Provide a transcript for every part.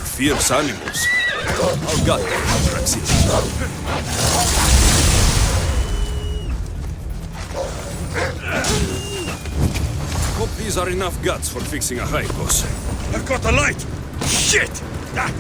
fierce animals. I'll gut them, Praxila. Hope these are enough guts for fixing a hide, boss. I've got the light! Shit! Ah.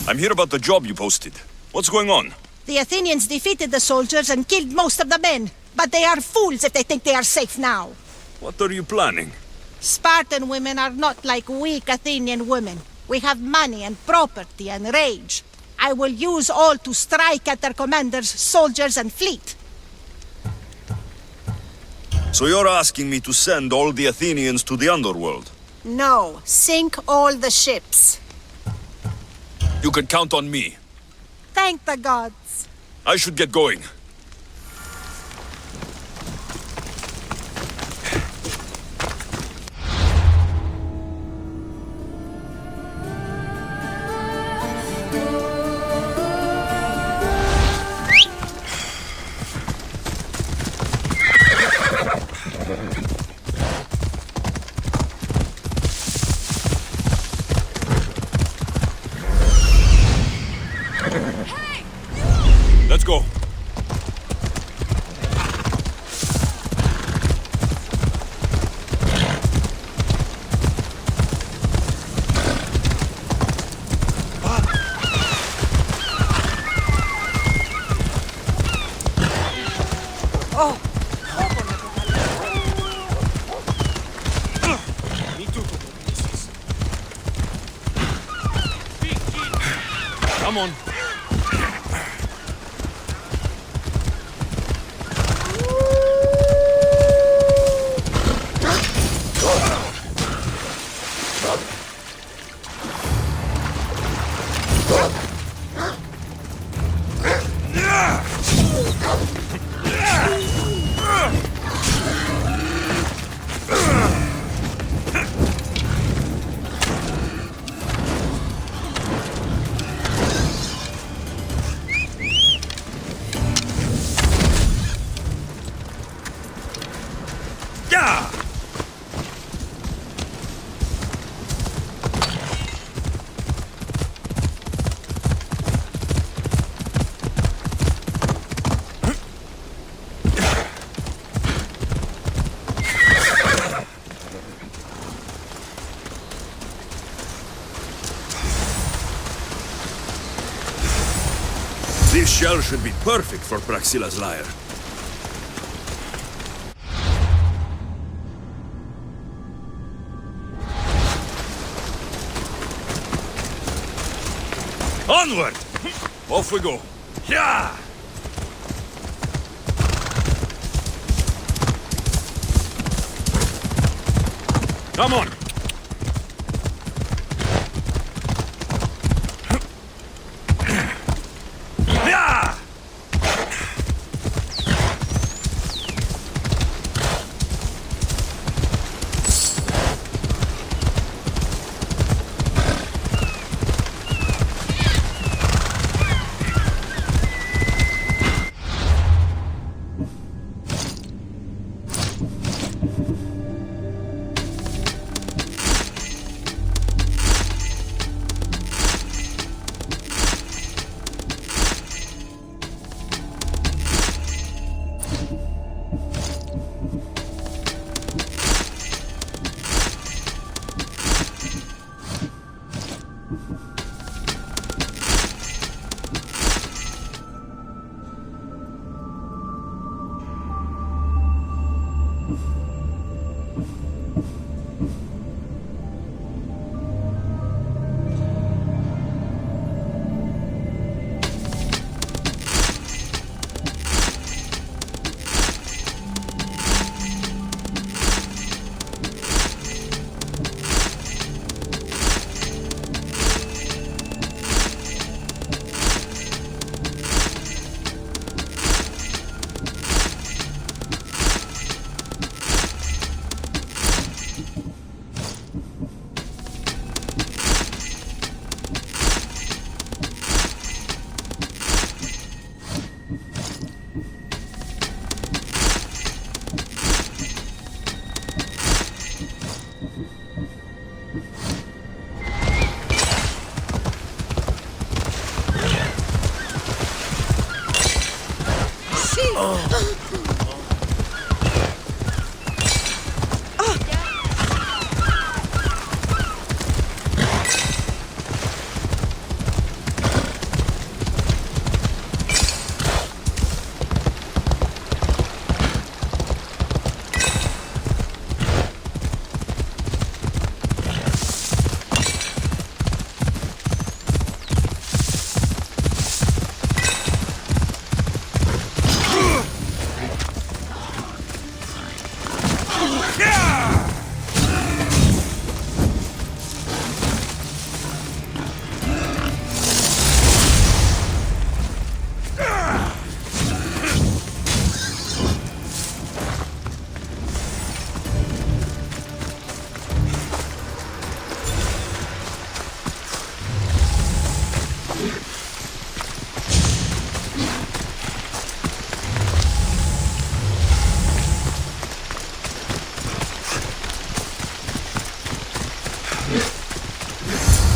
I'm here about the job you posted. What's going on? The Athenians defeated the soldiers and killed most of the men. But they are fools if they think they are safe now. What are you planning? Spartan women are not like weak Athenian women. We have money and property and rage. I will use all to strike at their commanders, soldiers, and fleet. So you're asking me to send all the Athenians to the underworld? No, sink all the ships. You can count on me. Thank the gods. I should get going. Let's go. Come on. This shell should be perfect for Praxila's lyre. Onward! Off we go. Yeah! Come on. Yeah!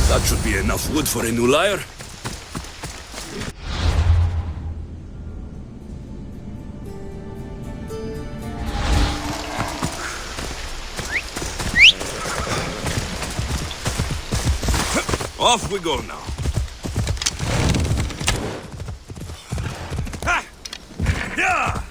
That should be enough wood for a new lyre. Off we go now. Ha! Yeah!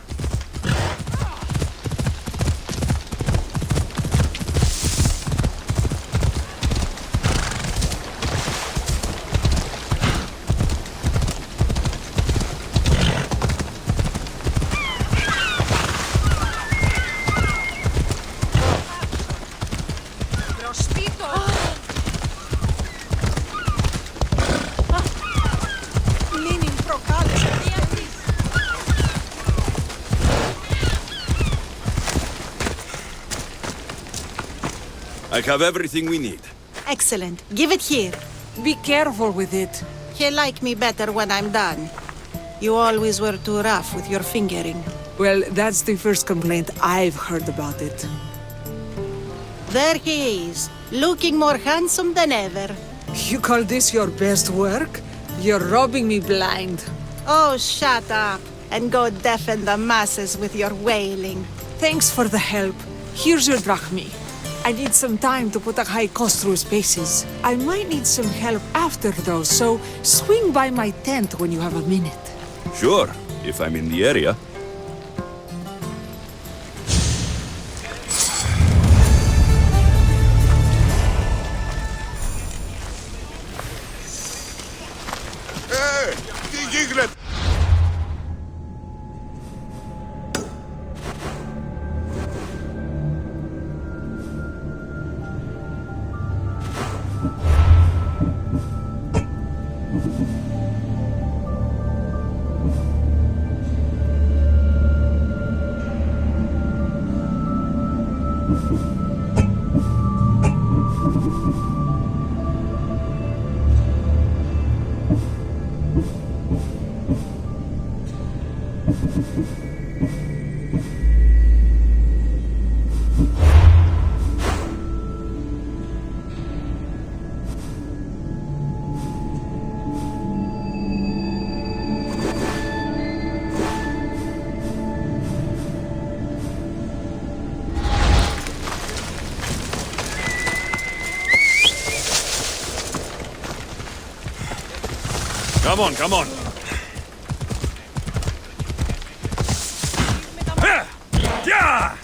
I have everything we need. Excellent. Give it here. Be careful with it. He'll like me better when I'm done. You always were too rough with your fingering. Well, that's the first complaint I've heard about it. There he is, looking more handsome than ever. You call this your best work? You're robbing me blind. Oh, shut up, and go deafen the masses with your wailing. Thanks for the help. Here's your drachmi. I need some time to put a high cost through spaces. I might need some help after though, so swing by my tent when you have a minute. Sure, if I'm in the area. Come on, come on. Yeah!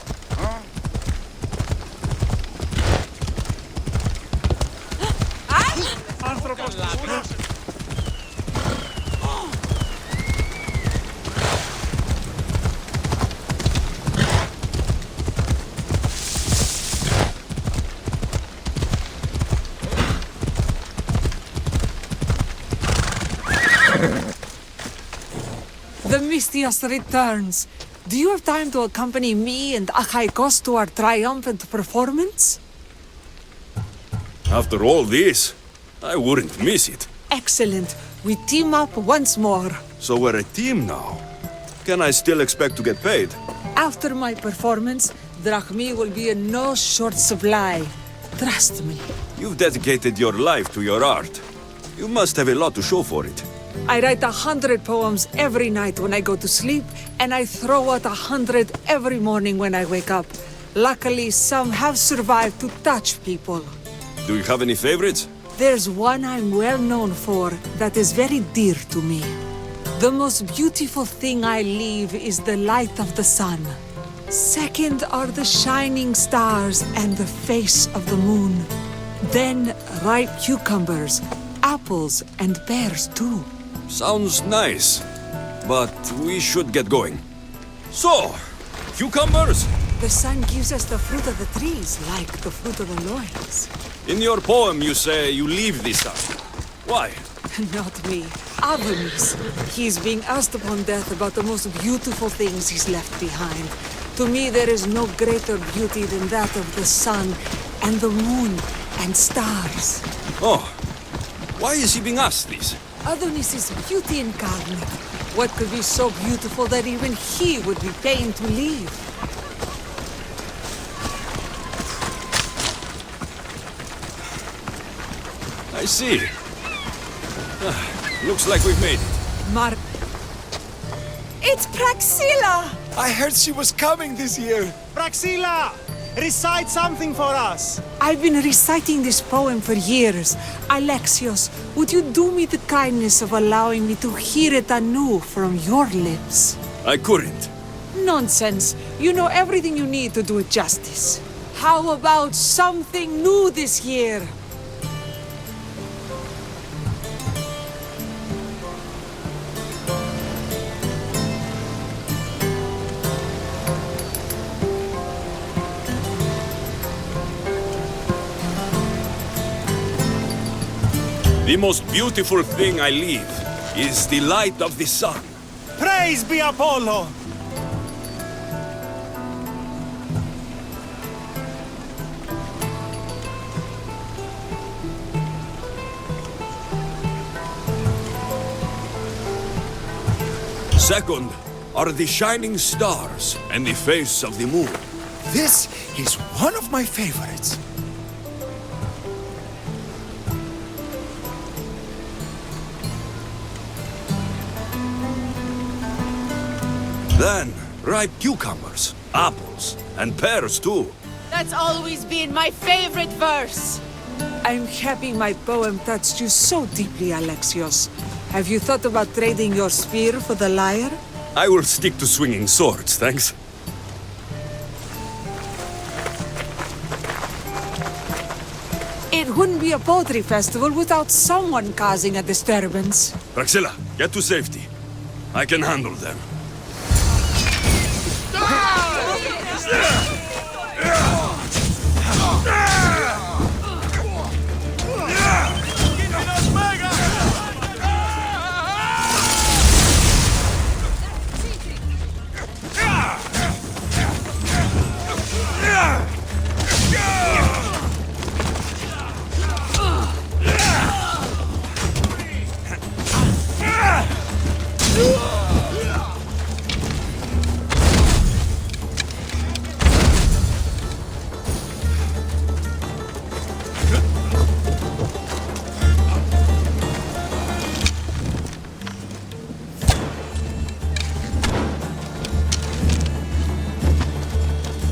The Mistias returns. Do you have time to accompany me and Achaikos to our triumphant performance? After all this, I wouldn't miss it. Excellent. We team up once more. So we're a team now. Can I still expect to get paid? After my performance, drachmi will be in no short supply. Trust me. You've dedicated your life to your art. You must have a lot to show for it. I write 100 poems every night when I go to sleep, and I throw out 100 every morning when I wake up. Luckily, some have survived to touch people. Do you have any favorites? There's one I'm well known for that is very dear to me. The most beautiful thing I leave is the light of the sun. Second are the shining stars and the face of the moon. Then ripe cucumbers, apples, and pears too. Sounds nice, but we should get going. So, cucumbers? The sun gives us the fruit of the trees, like the fruit of the loins. In your poem you say you leave this sun. Why? Not me. Adonis. He's being asked upon death about the most beautiful things he's left behind. To me, there is no greater beauty than that of the sun and the moon and stars. Oh, why is he being asked this? Adonis is beauty incarnate. What could be so beautiful that even he would be pained to leave? I see. Looks like we've made it. It's Praxilla! I heard she was coming this year. Praxilla! Recite something for us! I've been reciting this poem for years. Alexios, would you do me the kindness of allowing me to hear it anew from your lips? I couldn't. Nonsense. You know everything you need to do it justice. How about something new this year? The most beautiful thing I leave is the light of the sun. Praise be Apollo! Second are the shining stars and the face of the moon. This is one of my favorites. Then, ripe cucumbers, apples, and pears too. That's always been my favorite verse. I'm happy my poem touched you so deeply, Alexios. Have you thought about trading your spear for the lyre? I will stick to swinging swords, thanks. It wouldn't be a poetry festival without someone causing a disturbance. Praxilla, get to safety. I can handle them.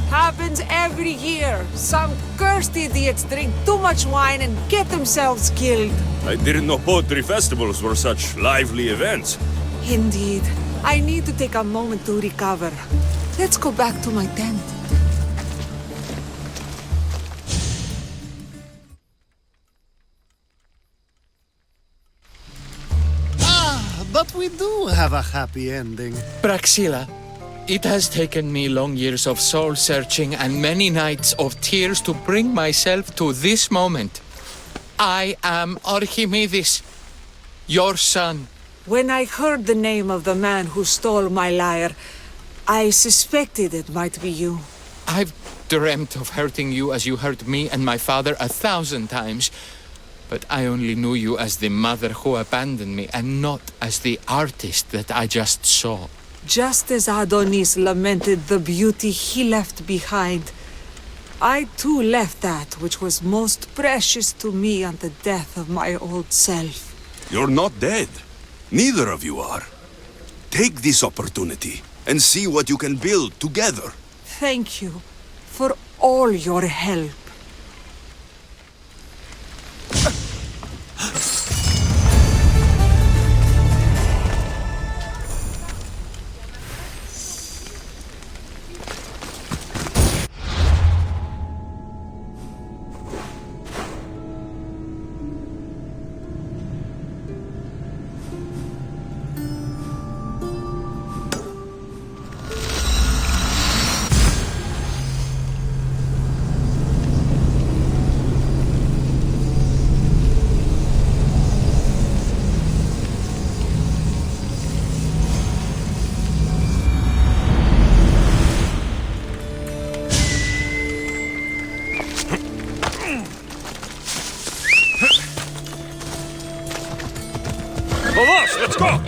Happens every year. Some cursed idiots drink too much wine and get themselves killed. I didn't know poetry festivals were such lively events. Indeed. I need to take a moment to recover. Let's go back to my tent. But we do have a happy ending. Praxilla, it has taken me long years of soul-searching and many nights of tears to bring myself to this moment. I am Archimedes, your son. When I heard the name of the man who stole my lyre, I suspected it might be you. I've dreamt of hurting you as you hurt me and my father 1,000 times. But I only knew you as the mother who abandoned me and not as the artist that I just saw. Just as Adonis lamented the beauty he left behind, I too left that which was most precious to me on the death of my old self. You're not dead. Neither of you are. Take this opportunity and see what you can build together. Thank you for all your help. Let's go!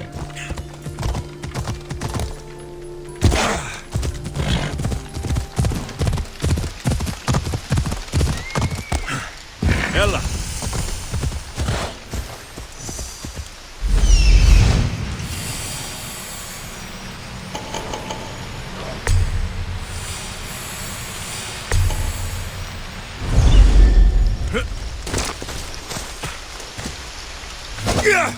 Ella! Yeah!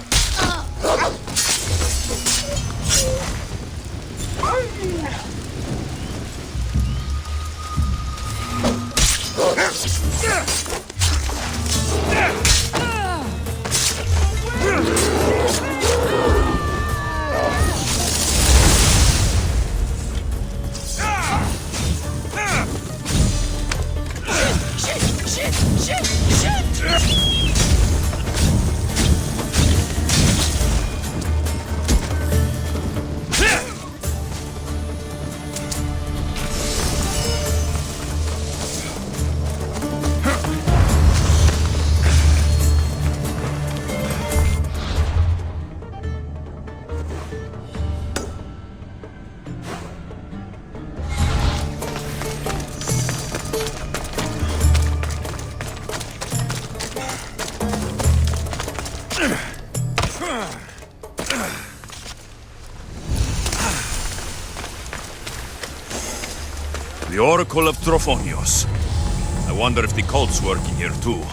The Oracle of Trophonios. I wonder if the cult's working here too.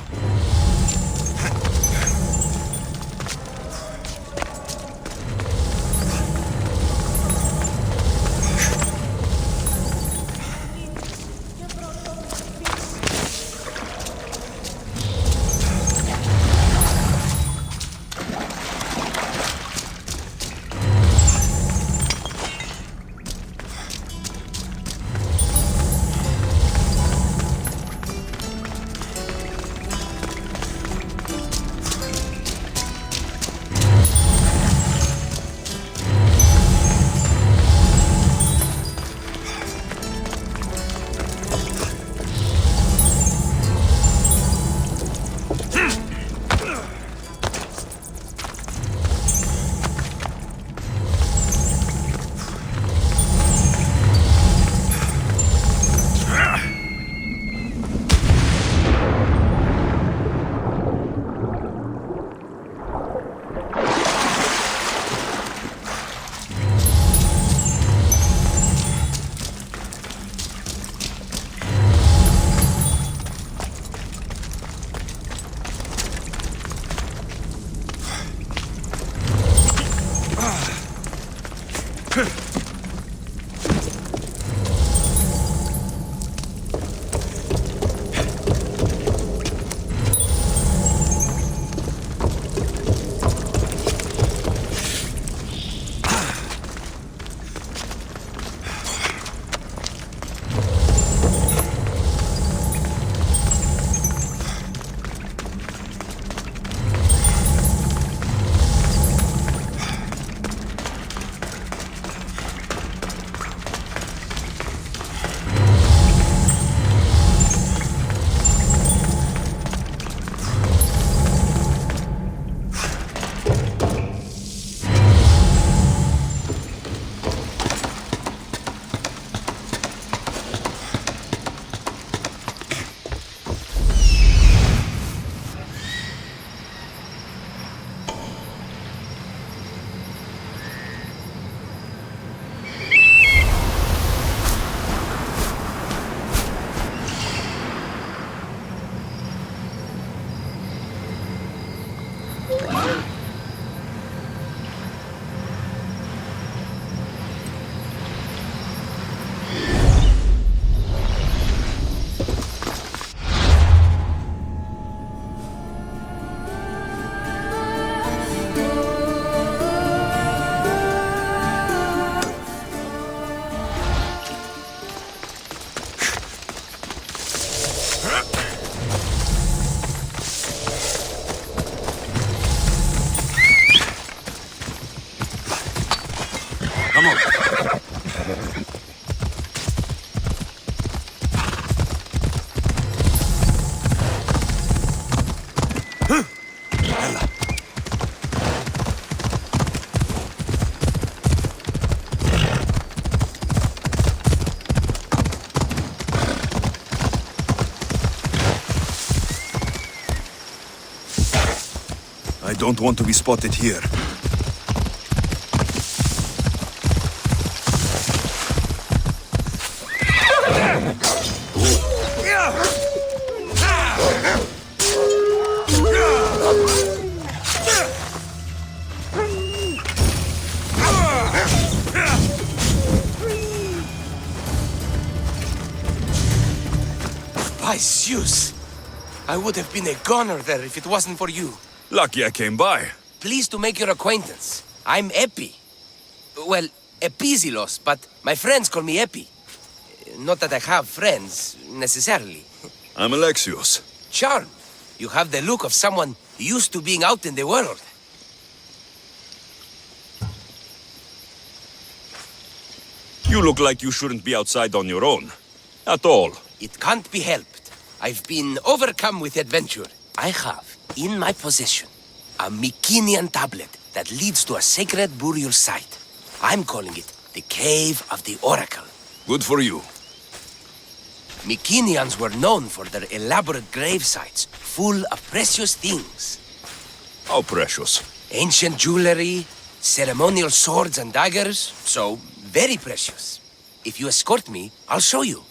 don't want to be spotted here. By Zeus! I would have been a goner there if it wasn't for you. Lucky I came by. Pleased to make your acquaintance. I'm Epi. Well, Epizilos, but my friends call me Epi. Not that I have friends, necessarily. I'm Alexios. Charm. You have the look of someone used to being out in the world. You look like you shouldn't be outside on your own. At all. It can't be helped. I've been overcome with adventure. I have, in my possession, a Mycenaean tablet that leads to a sacred burial site. I'm calling it the Cave of the Oracle. Good for you. Mycenaeans were known for their elaborate grave sites, full of precious things. How precious. Ancient jewelry, ceremonial swords and daggers, so very precious. If you escort me, I'll show you.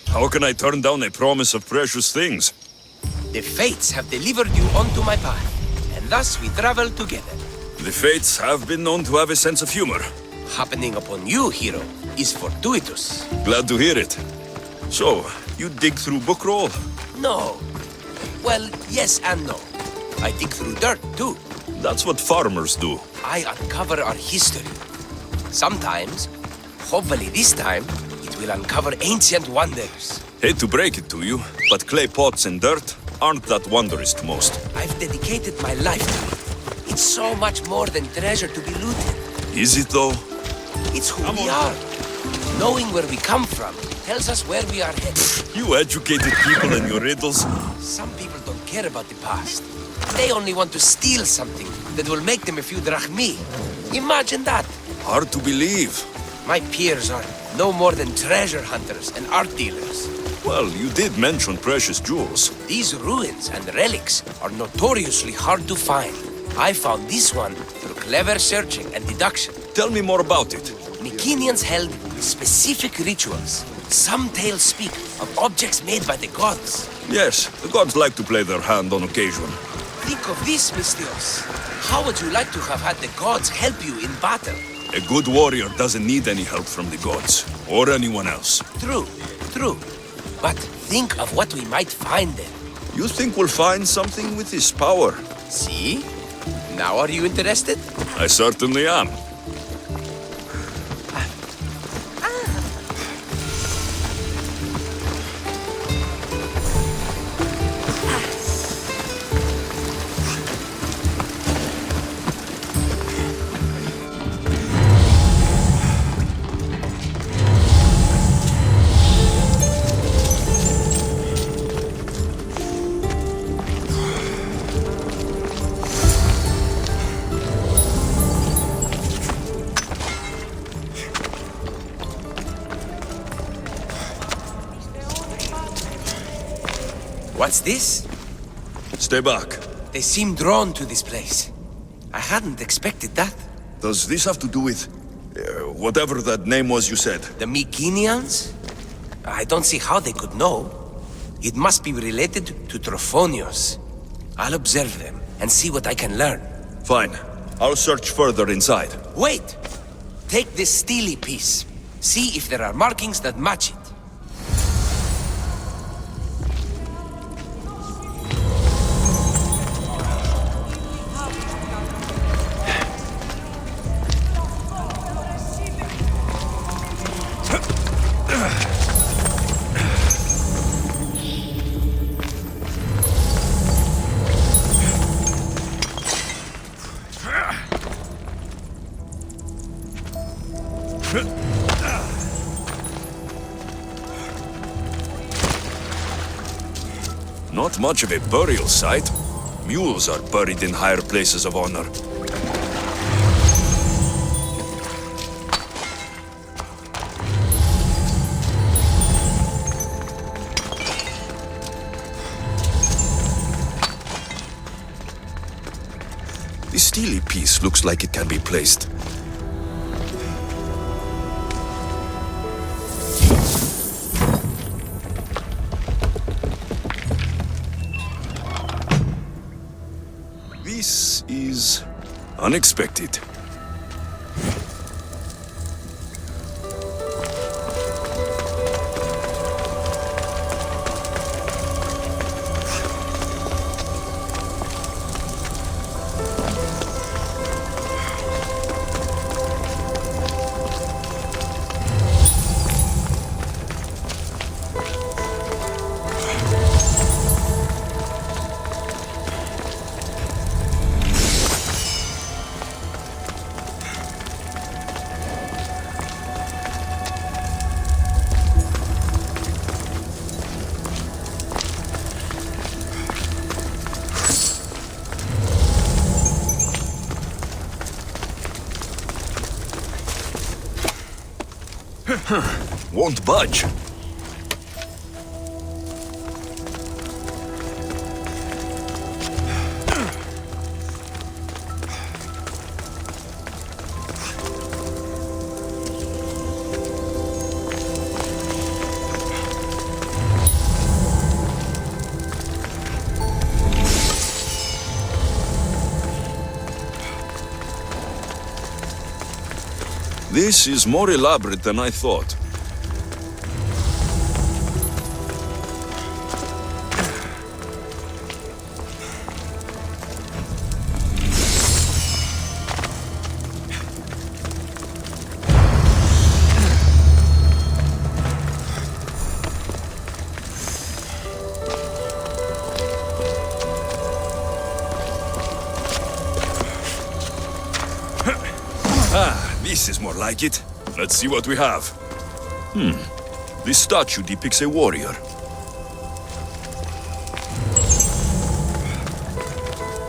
How can I turn down a promise of precious things? The Fates have delivered you onto my path, and thus we travel together. The Fates have been known to have a sense of humor. Happening upon you, hero, is fortuitous. Glad to hear it. So, you dig through book roll? No. Well, yes and no. I dig through dirt, too. That's what farmers do. I uncover our history. Sometimes, hopefully this time, it will uncover ancient wonders. Hate to break it to you, but clay pots and dirt aren't that wondrous to most. I've dedicated my life to it. It's so much more than treasure to be looted. Is it though? It's who we are. Knowing where we come from tells us where we are headed. You educated people and your riddles. Some people don't care about the past. They only want to steal something that will make them a few drachmi. Imagine that. Hard to believe. My peers are no more than treasure hunters and art dealers. Well, you did mention precious jewels. These ruins and relics are notoriously hard to find. I found this one through clever searching and deduction. Tell me more about it. Mycenaeans held specific rituals. Some tales speak of objects made by the gods. Yes, the gods like to play their hand on occasion. Think of this, Mystios. How would you like to have had the gods help you in battle? A good warrior doesn't need any help from the gods, or anyone else. True, true. But think of what we might find there. You think we'll find something with this power? See? Now are you interested? I certainly am. What's this? Stay back. They seem drawn to this place. I hadn't expected that. Does this have to do with... whatever that name was you said? The Mycenaeans? I don't see how they could know. It must be related to Trophonios. I'll observe them and see what I can learn. Fine. I'll search further inside. Wait! Take this steely piece. See if there are markings that match it. Not much of a burial site. Mules are buried in higher places of honor. steely piece looks like it can be placed. This is unexpected. Won't budge. This is more elaborate than I thought. This is more like it. Let's see what we have. This statue depicts a warrior.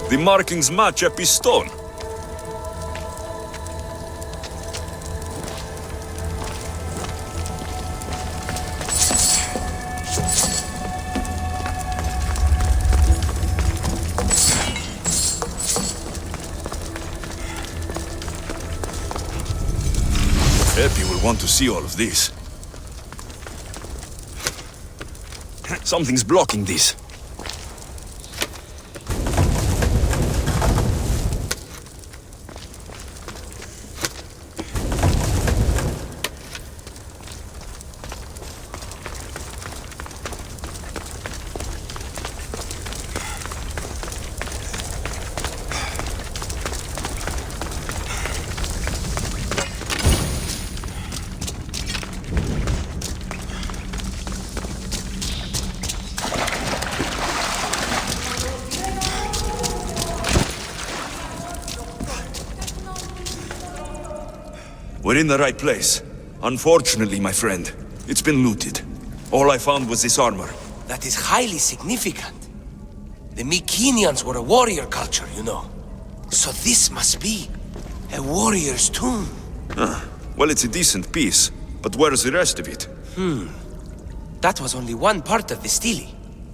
The markings match Epi's stone. Epi will want to see all of this. Something's blocking this. We're in the right place. Unfortunately, my friend, it's been looted. All I found was this armor. That is highly significant. The Mycenaeans were a warrior culture, you know. So this must be a warrior's tomb. Well, it's a decent piece, but where's the rest of it? That was only one part of the stele.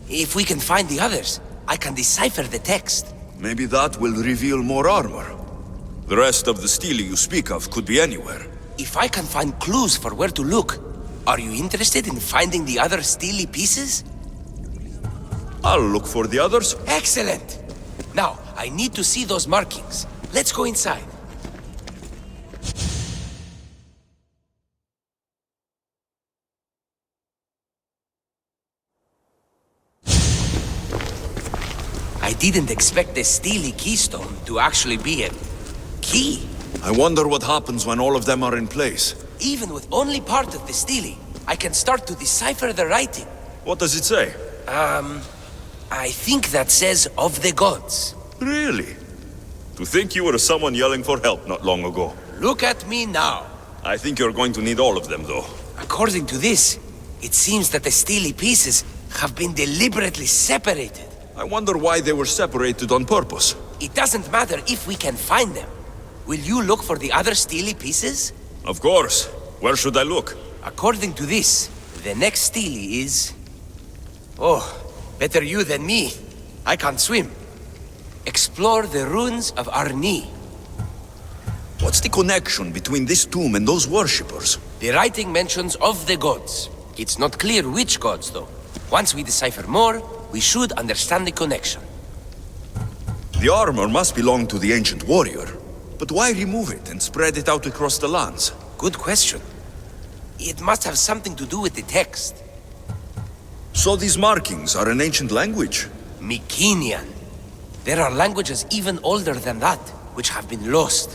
If we can find the others, I can decipher the text. Maybe that will reveal more armor. The rest of the stele you speak of could be anywhere. If I can find clues for where to look, are you interested in finding the other stele pieces? I'll look for the others. Excellent! Now, I need to see those markings. Let's go inside. I didn't expect the stele keystone to actually be a key. I wonder what happens when all of them are in place. Even with only part of the stele, I can start to decipher the writing. What does it say? I think that says of the gods. Really? To think you were someone yelling for help not long ago. Look at me now. I think you're going to need all of them, though. According to this, it seems that the stele pieces have been deliberately separated. I wonder why they were separated on purpose. It doesn't matter if we can find them. Will you look for the other stele pieces? Of course. Where should I look? According to this, the next stele is... Oh, better you than me. I can't swim. explore the ruins of Arni. What's the connection between this tomb and those worshippers? The writing mentions of the gods. It's not clear which gods, though. Once we decipher more, we should understand the connection. The armor must belong to the ancient warrior. But why remove it and spread it out across the lands? Good question. It must have something to do with the text. So these markings are an ancient language? Mycenaean. There are languages even older than that, which have been lost.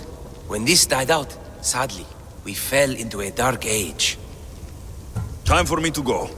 When this died out, sadly, we fell into a dark age. Time for me to go.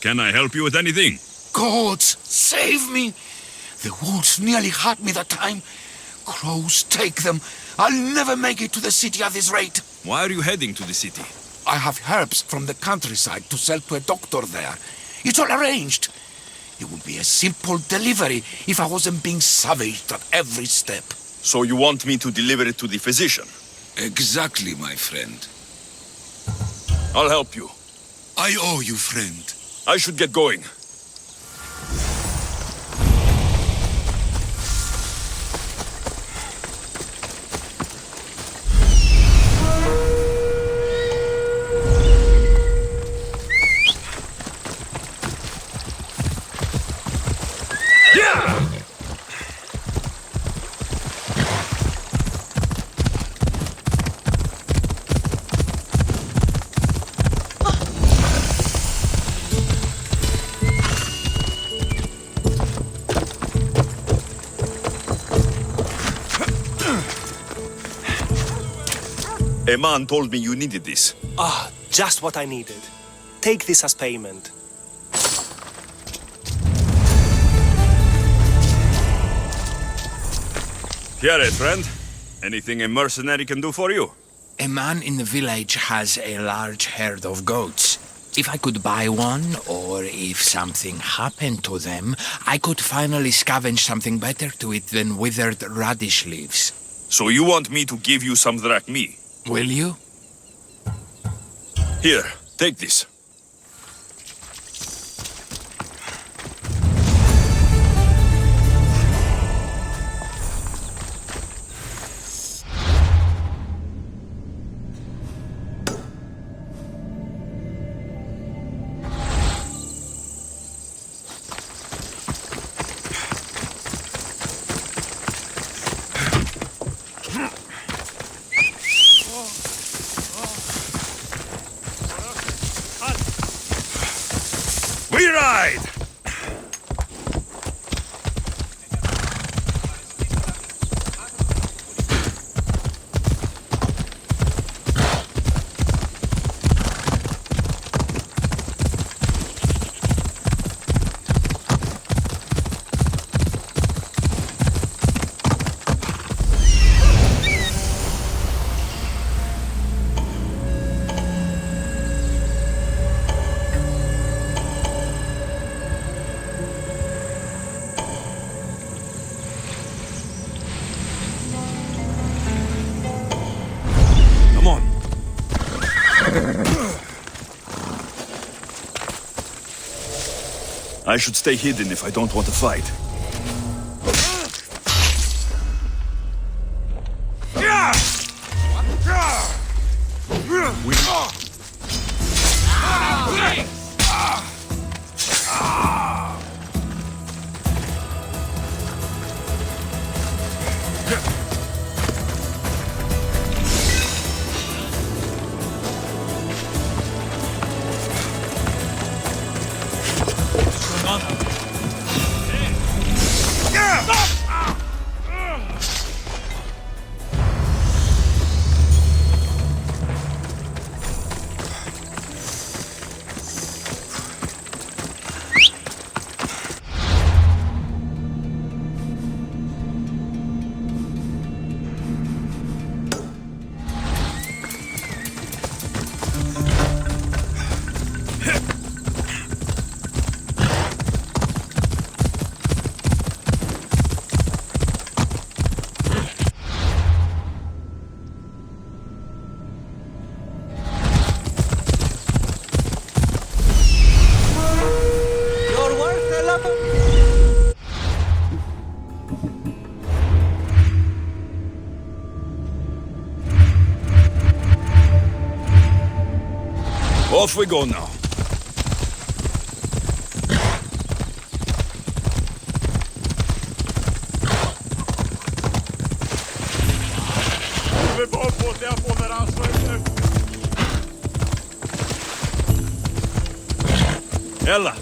Can I help you with anything? Gods, save me! The wolves nearly had me that time. Crows take them. I'll never make it to the city at this rate. Why are you heading to the city? I have herbs from the countryside to sell to a doctor there. It's all arranged. It would be a simple delivery if I wasn't being savaged at every step. So you want me to deliver it to the physician? Exactly, my friend. I'll help you. I owe you, friend. I should get going. A man told me you needed this. Ah, just what I needed. Take this as payment. Here, friend. Anything a mercenary can do for you? A man in the village has a large herd of goats. If I could buy one, or if something happened to them, I could finally scavenge something better to eat than withered radish leaves. So you want me to give you some drachmi? Will you? Here, take this. I should stay hidden if I don't want to fight. Off we go now. Ella.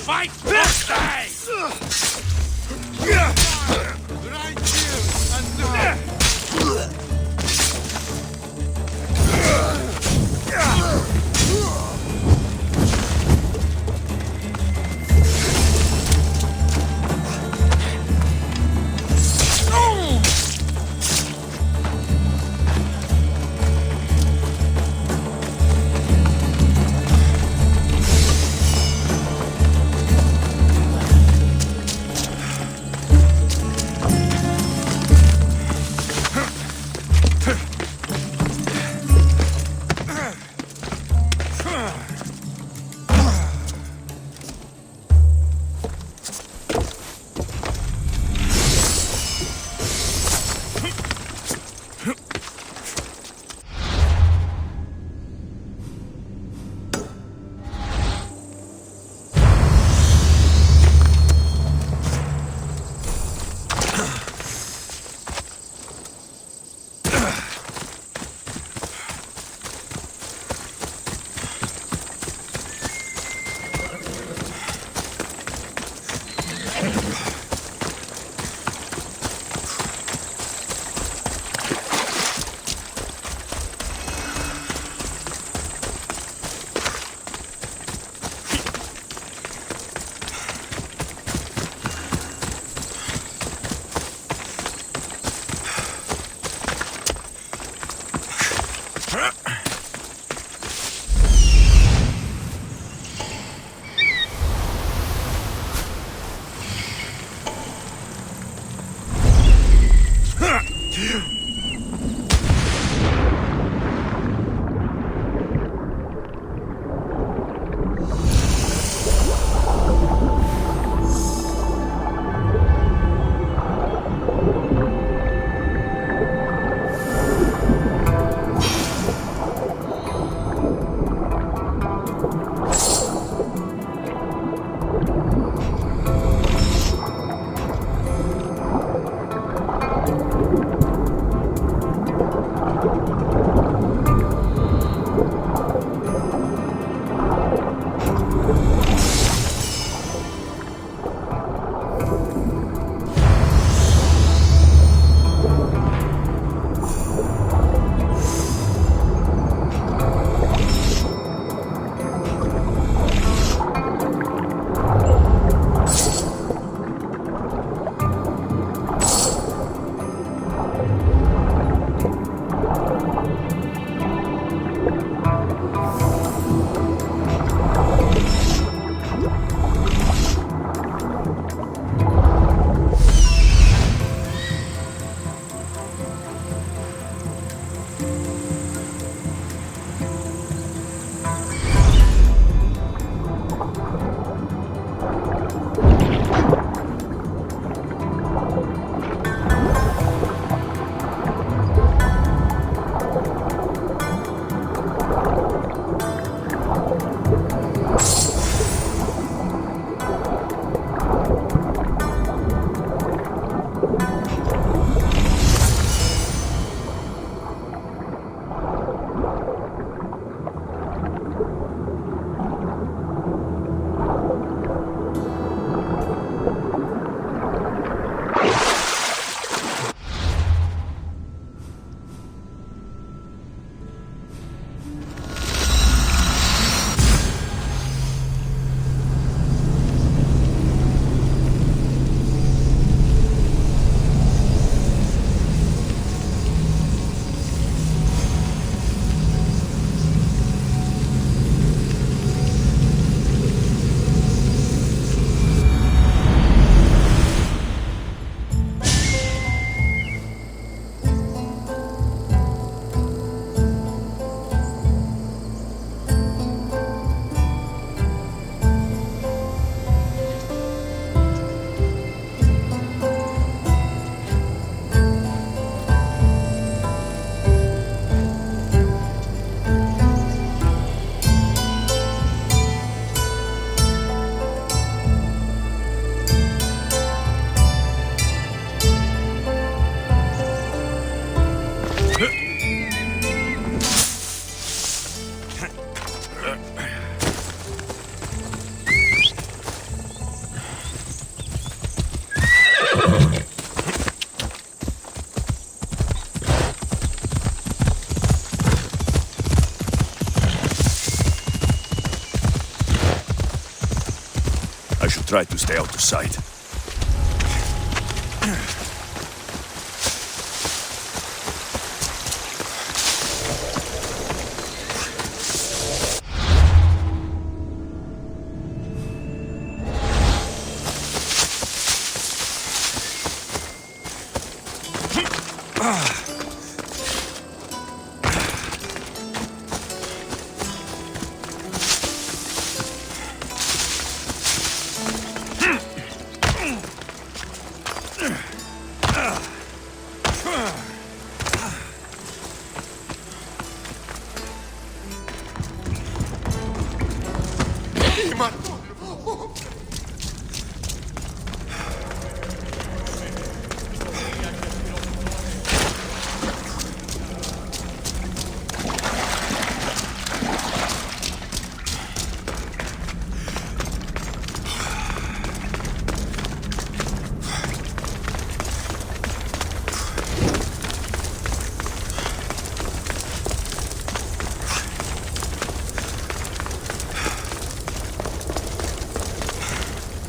Fight this day! Right here and now! I should try to stay out of sight.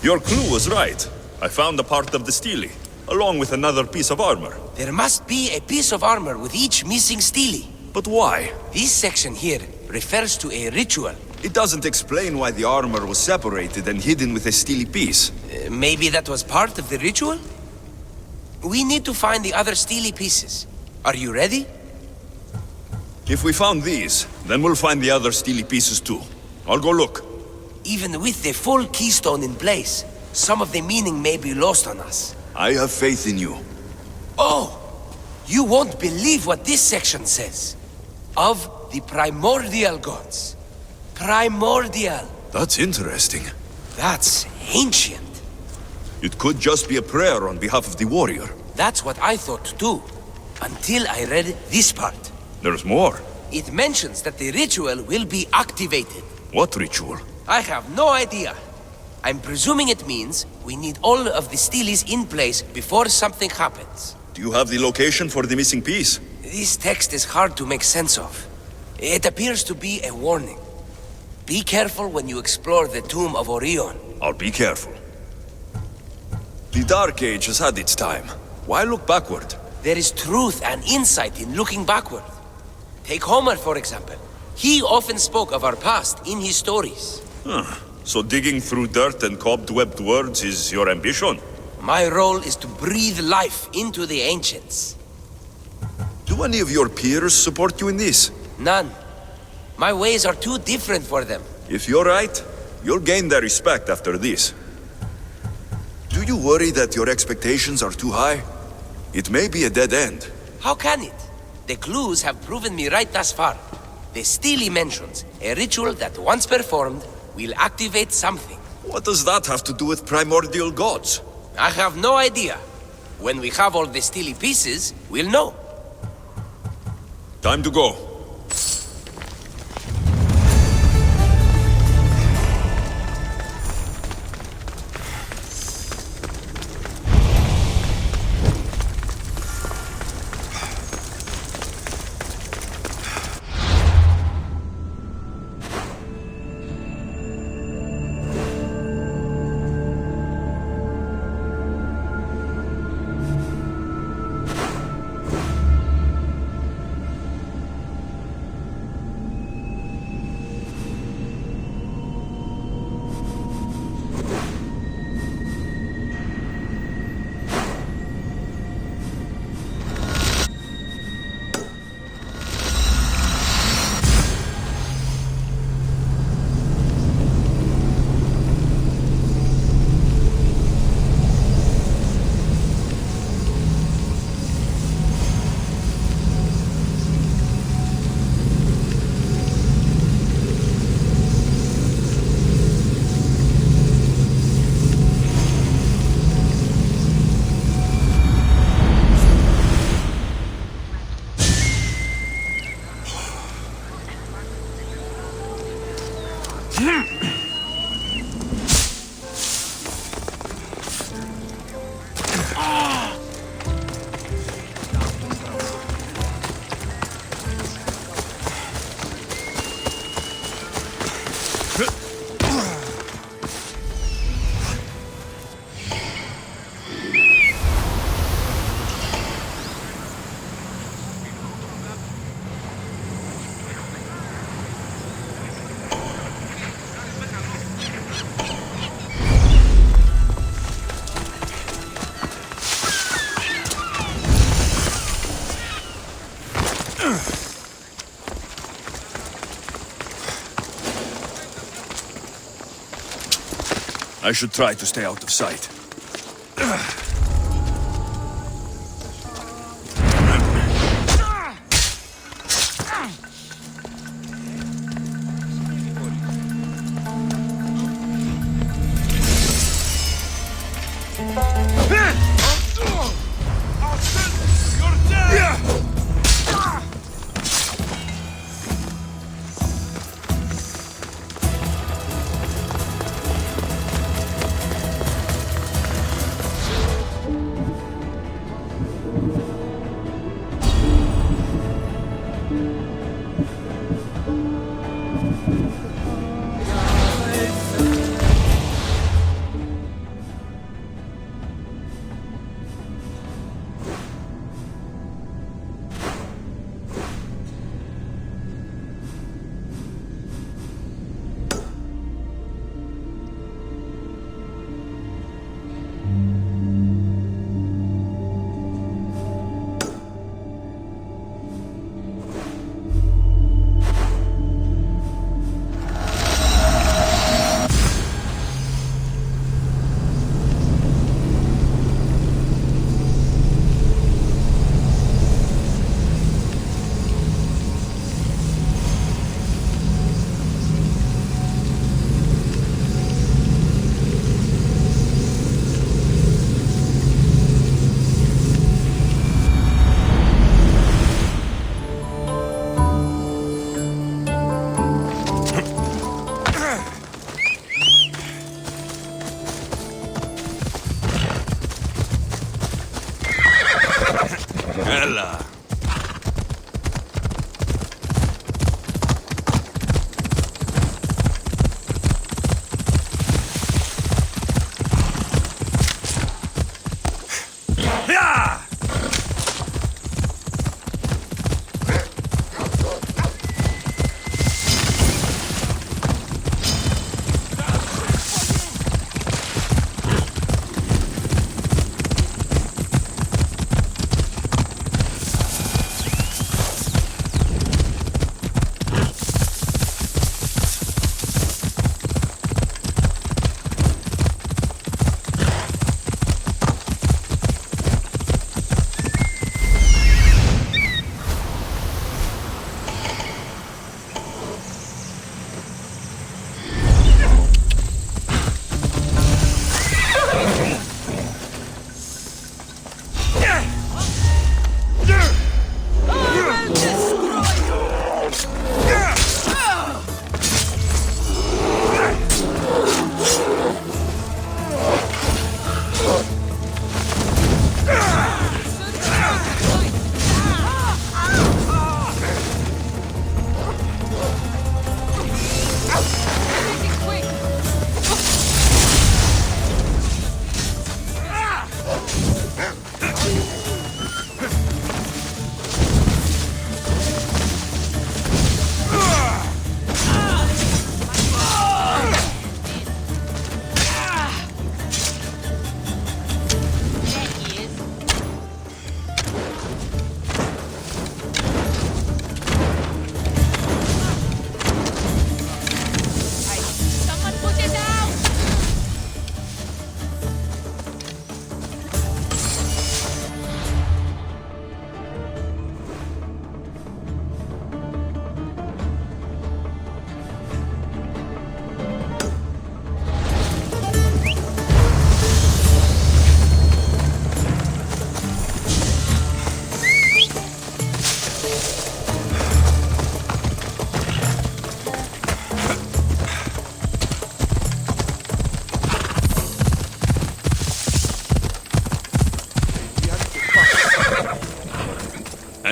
Your clue was right. I found a part of the stele, along with another piece of armor. There must be a piece of armor with each missing stele. But why? This section here refers to a ritual. It doesn't explain why the armor was separated and hidden with a stele piece. Maybe that was part of the ritual? We need to find the other stele pieces. Are you ready? If we found these, then we'll find the other stele pieces too. I'll go look. Even with the full keystone in place, some of the meaning may be lost on us. I have faith in you. Oh! You won't believe what this section says. Of the primordial gods. Primordial. That's interesting. That's ancient. It could just be a prayer on behalf of the warrior. That's what I thought too. Until I read this part. There's more. It mentions that the ritual will be activated. What ritual? I have no idea. I'm presuming it means we need all of the steles in place before something happens. Do you have the location for the missing piece? This text is hard to make sense of. It appears to be a warning. Be careful when you explore the tomb of Orion. I'll be careful. The Dark Age has had its time. Why look backward? There is truth and insight in looking backward. Take Homer, for example. He often spoke of our past in his stories. So digging through dirt and cobwebbed words is your ambition? My role is to breathe life into the ancients. Do Do any of your peers support you in this? None. My ways are too different for them. If you're right, you'll gain their respect after this. Do you worry that your expectations are too high? It may be a dead end. How can it? The clues have proven me right thus far. The Steely mentions a ritual that once performed will activate something. What does that have to do with primordial gods? I have no idea. When we have all the Steely pieces, we'll know. Time to go. I should try to stay out of sight.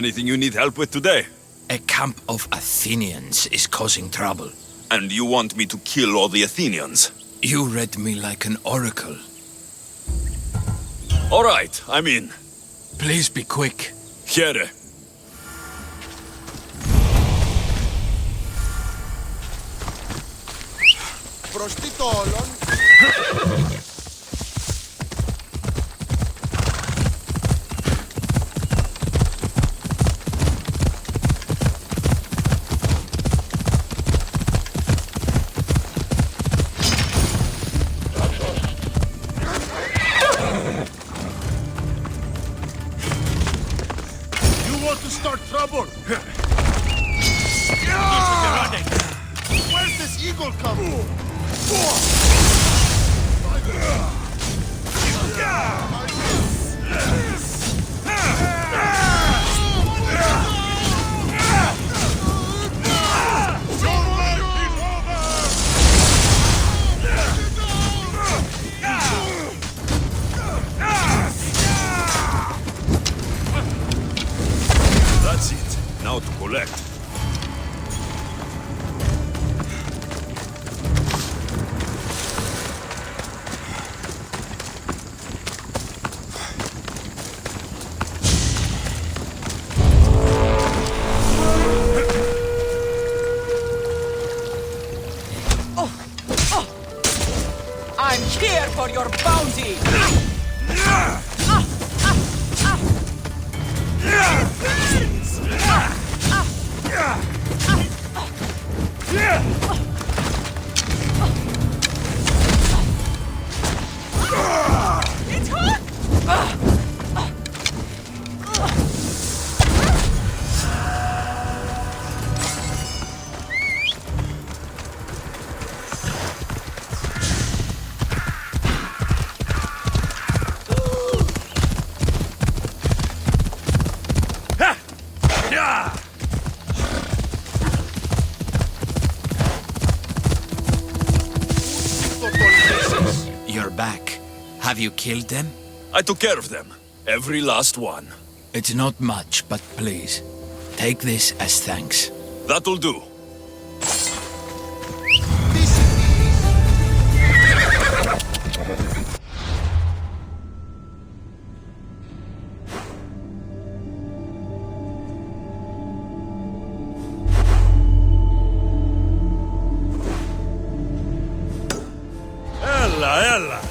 Anything you need help with today? A camp of Athenians is causing trouble. And you want me to kill all the Athenians? You read me like an oracle. All right, I'm in. Please be quick. Here. Προς τι τόλον. Where's this eagle coming? That's it. Now to collect. I'm here for your bounty! It's hot! You're back. Have you killed them? I took care of them. Every last one. It's not much, but please, take this as thanks. That'll do. Ella.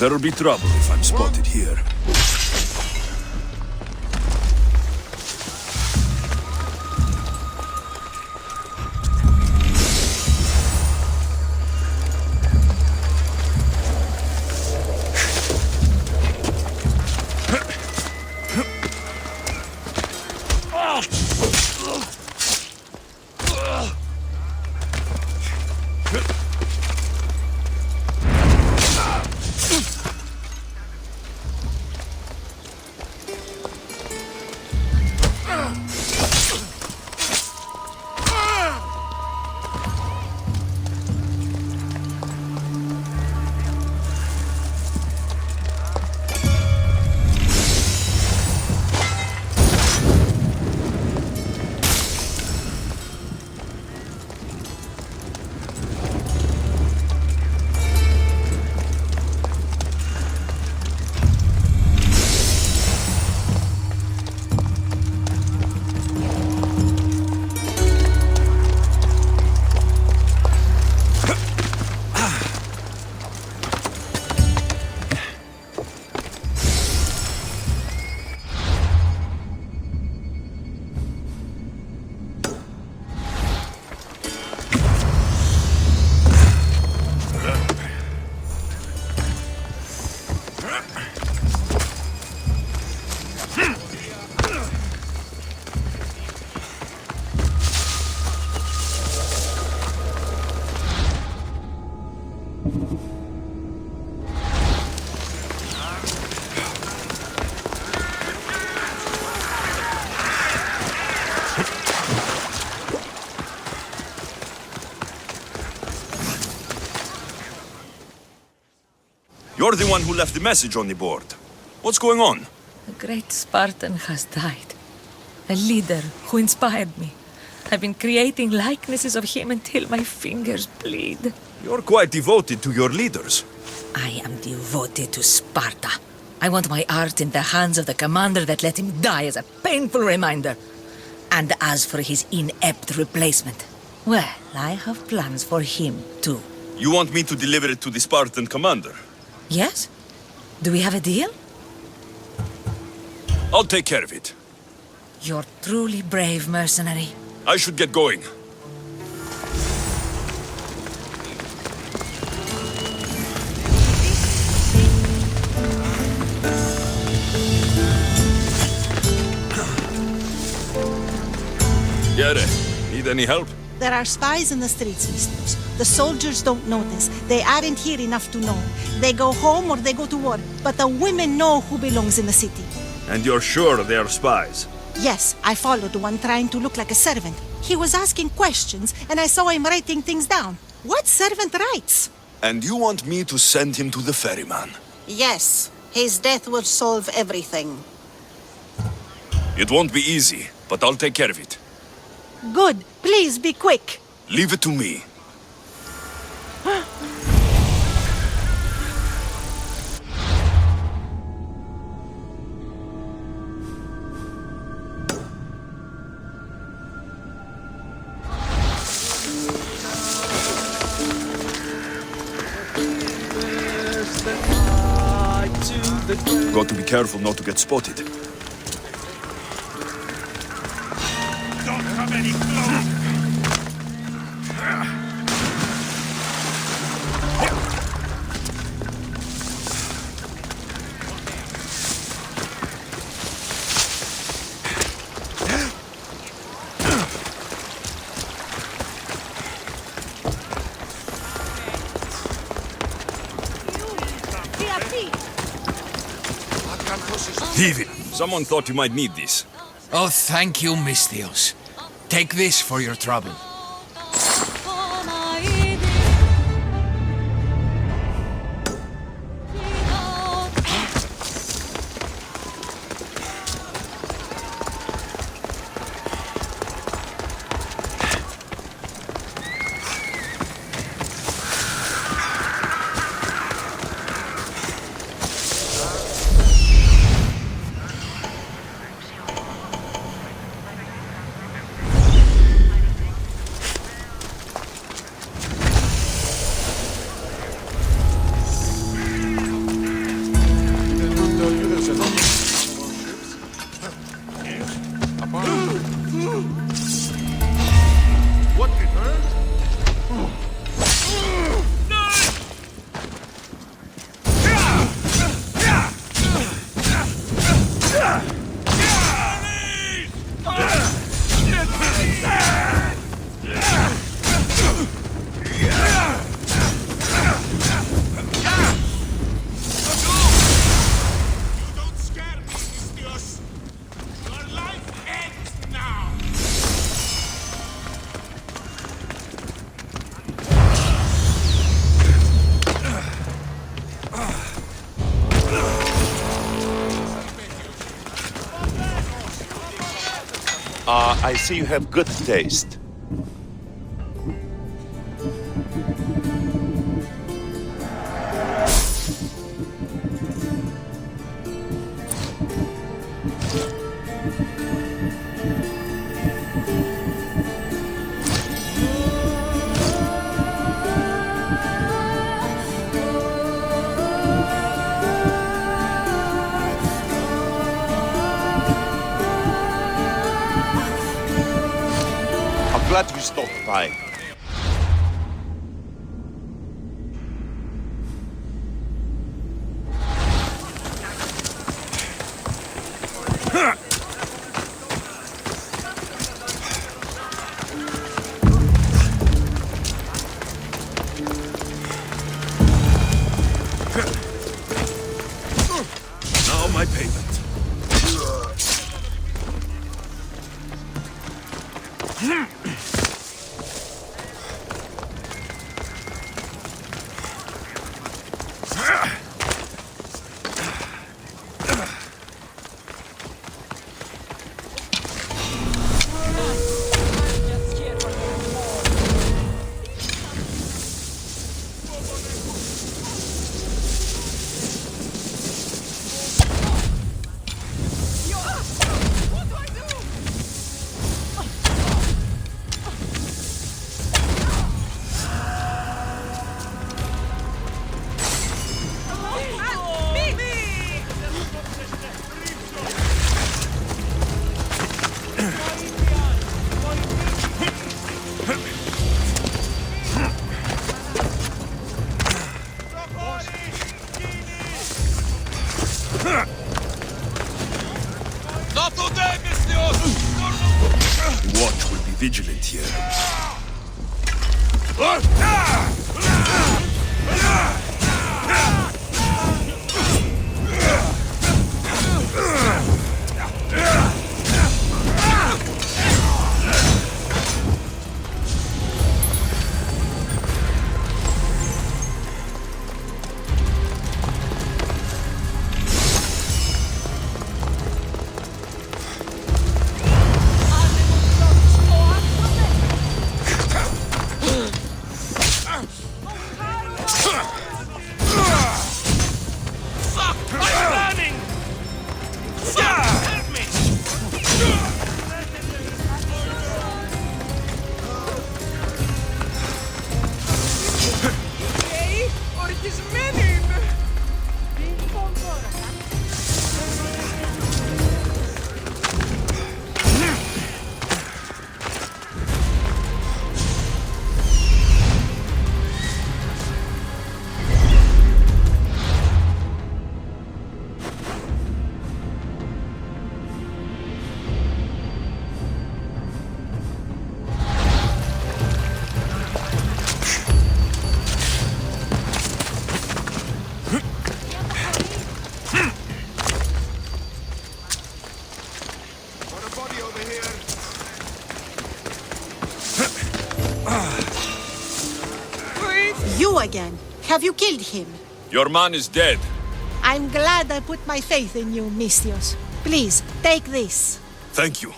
There'll be trouble if I'm spotted here. You're the one who left the message on the board. What's going on? A great Spartan has died. A leader who inspired me. I've been creating likenesses of him until my fingers bleed. You're quite devoted to your leaders. I am devoted to Sparta. I want my art in the hands of the commander that let him die as a painful reminder. And as for his inept replacement, well, I have plans for him, too. You want me to deliver it to the Spartan commander? Yes? Do we have a deal? I'll take care of it. You're truly brave, mercenary. I should get going. Yere, need any help? There are spies in the streets, listeners. The soldiers don't know this. They aren't here enough to know. They go home or they go to war. But the women know who belongs in the city. And you're sure they are spies? Yes, I followed one trying to look like a servant. He was asking questions, and I saw him writing things down. What servant writes? And you want me to send him to the ferryman? Yes. His death will solve everything. It won't be easy, but I'll take care of it. Good. Please be quick. Leave it to me. Got to be careful not to get spotted. Don't come any closer! Leave it. Someone thought you might need this. Oh, thank you, Misthios. Take this for your trouble. I see you have good taste. Glad you stopped by. Now my payment. Watch will be vigilant here. Have you killed him? Your man is dead. I'm glad I put my faith in you, Misthios. Please, take this. Thank you.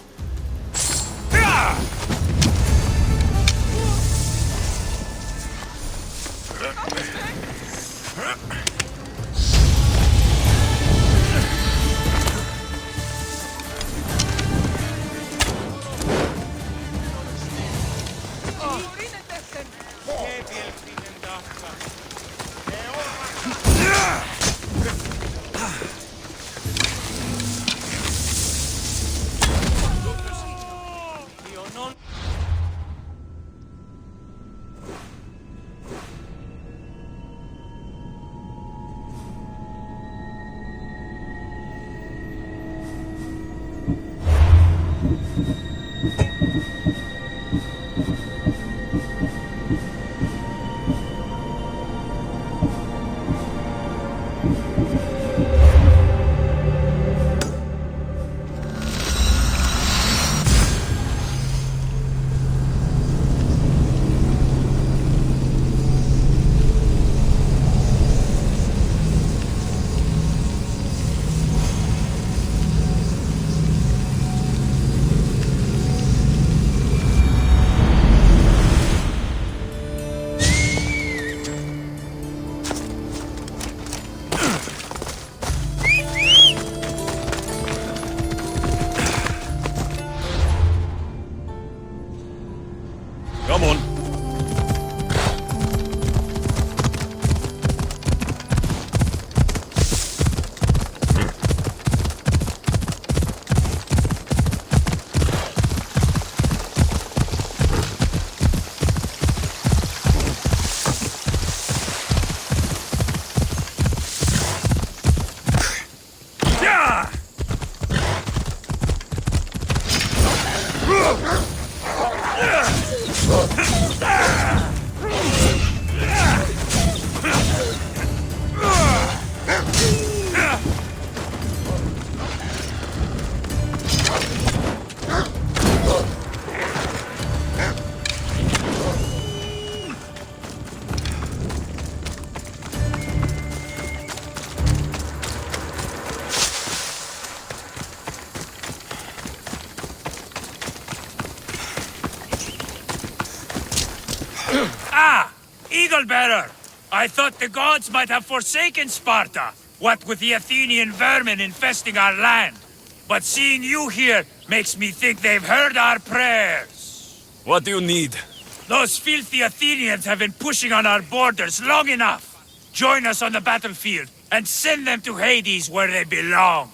Come on. Eagle-bearer! I thought the gods might have forsaken Sparta, what with the Athenian vermin infesting our land. But seeing you here makes me think they've heard our prayers. What do you need? Those filthy Athenians have been pushing on our borders long enough. Join us on the battlefield and send them to Hades where they belong.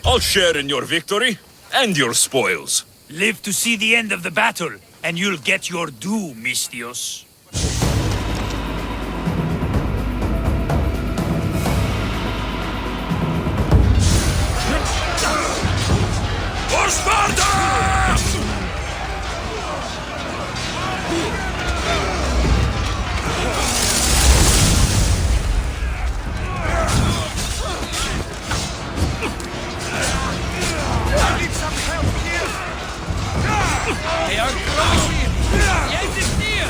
I'll share in your victory and your spoils. Live to see the end of the battle, and you'll get your due, Misthios. For Sparta! I need some help here! They are close here! The end is near!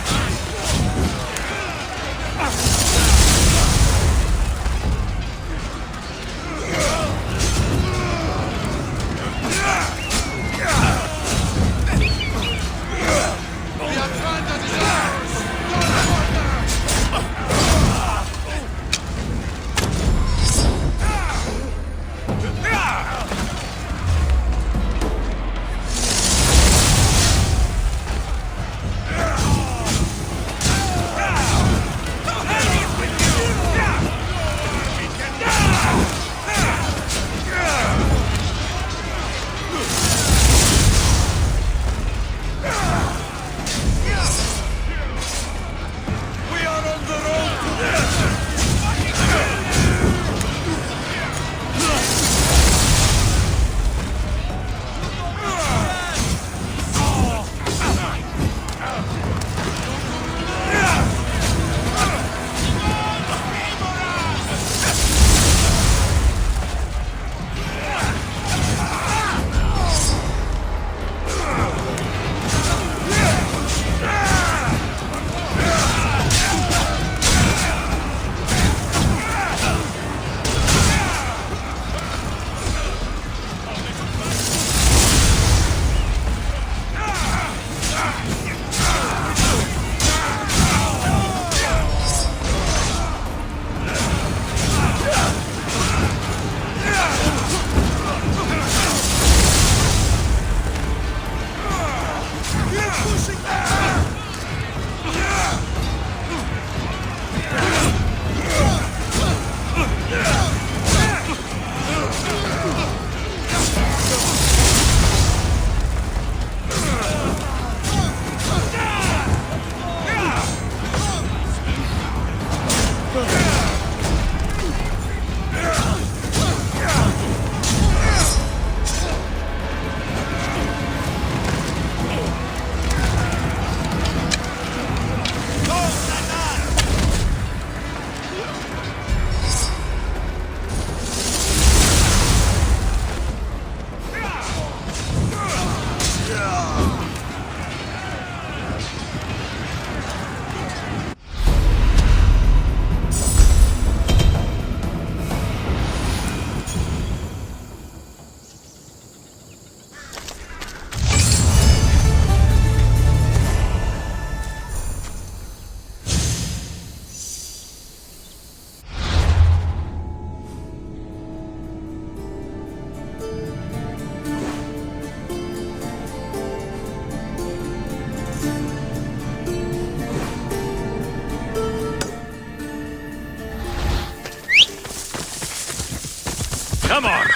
Come on!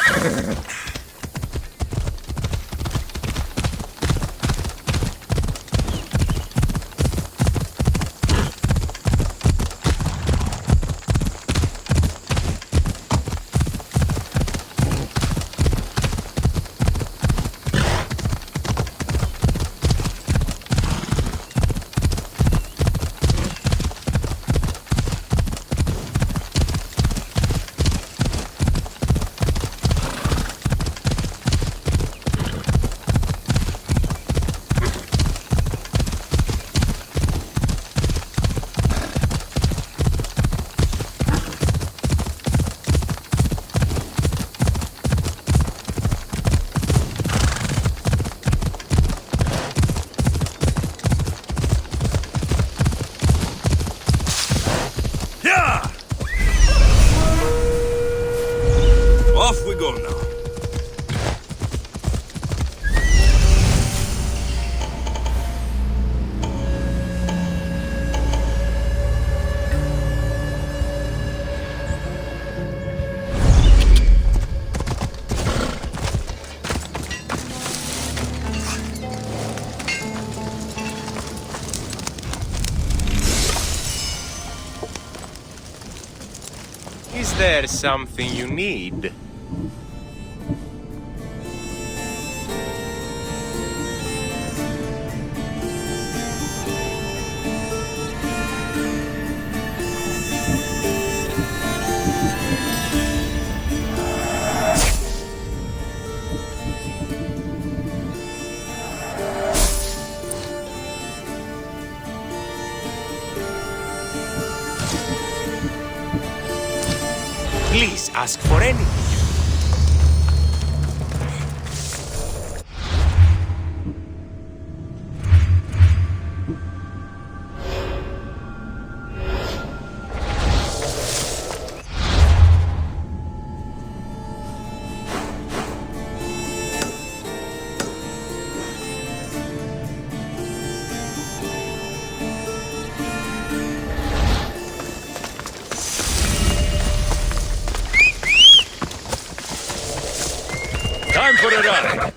Off we go now. Is there something you need? Please ask for anything. Time for a run!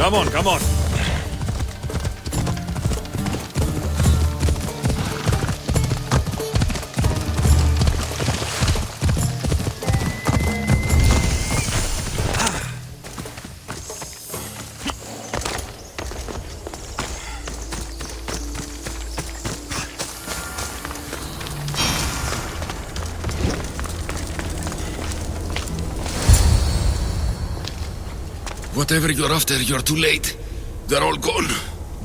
Come on, come on. Whatever you're after, you're too late. They're all gone.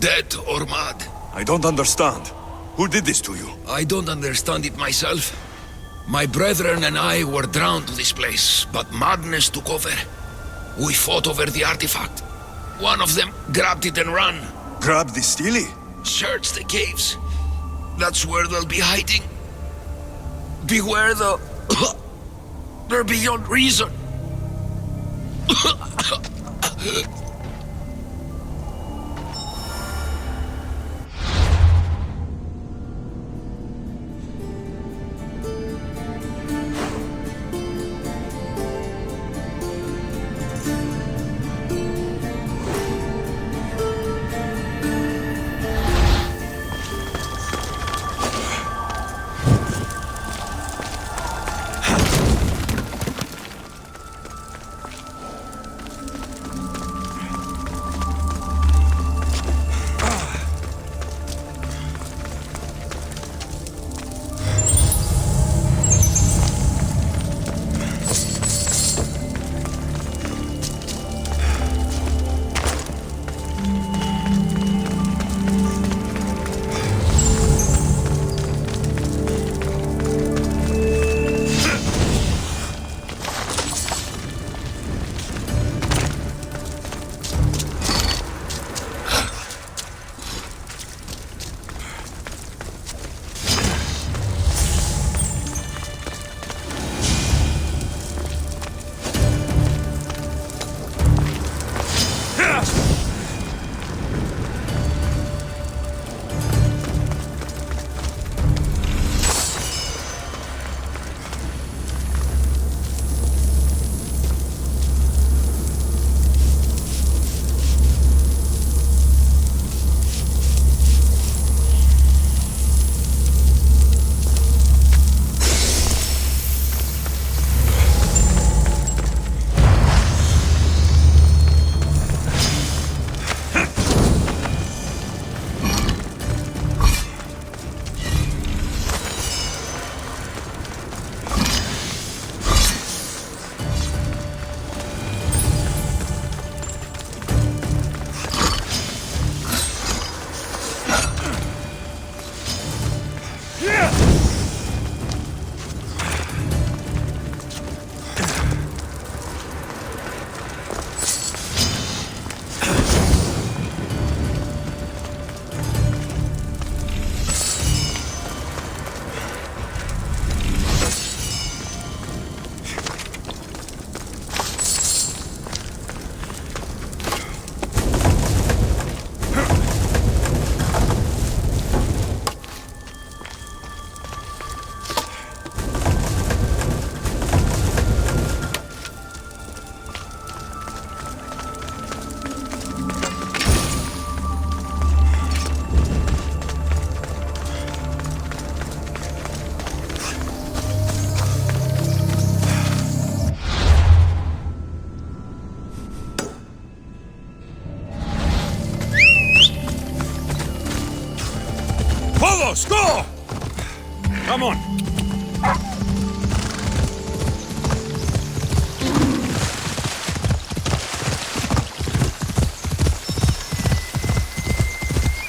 Dead or mad. I don't understand. Who did this to you? I don't understand it myself. My brethren and I were drawn to this place, but madness took over. We fought over the artifact. One of them grabbed it and ran. Grabbed the Steely? Search the caves. That's where they'll be hiding. Beware the... They're beyond reason. Go! Come on.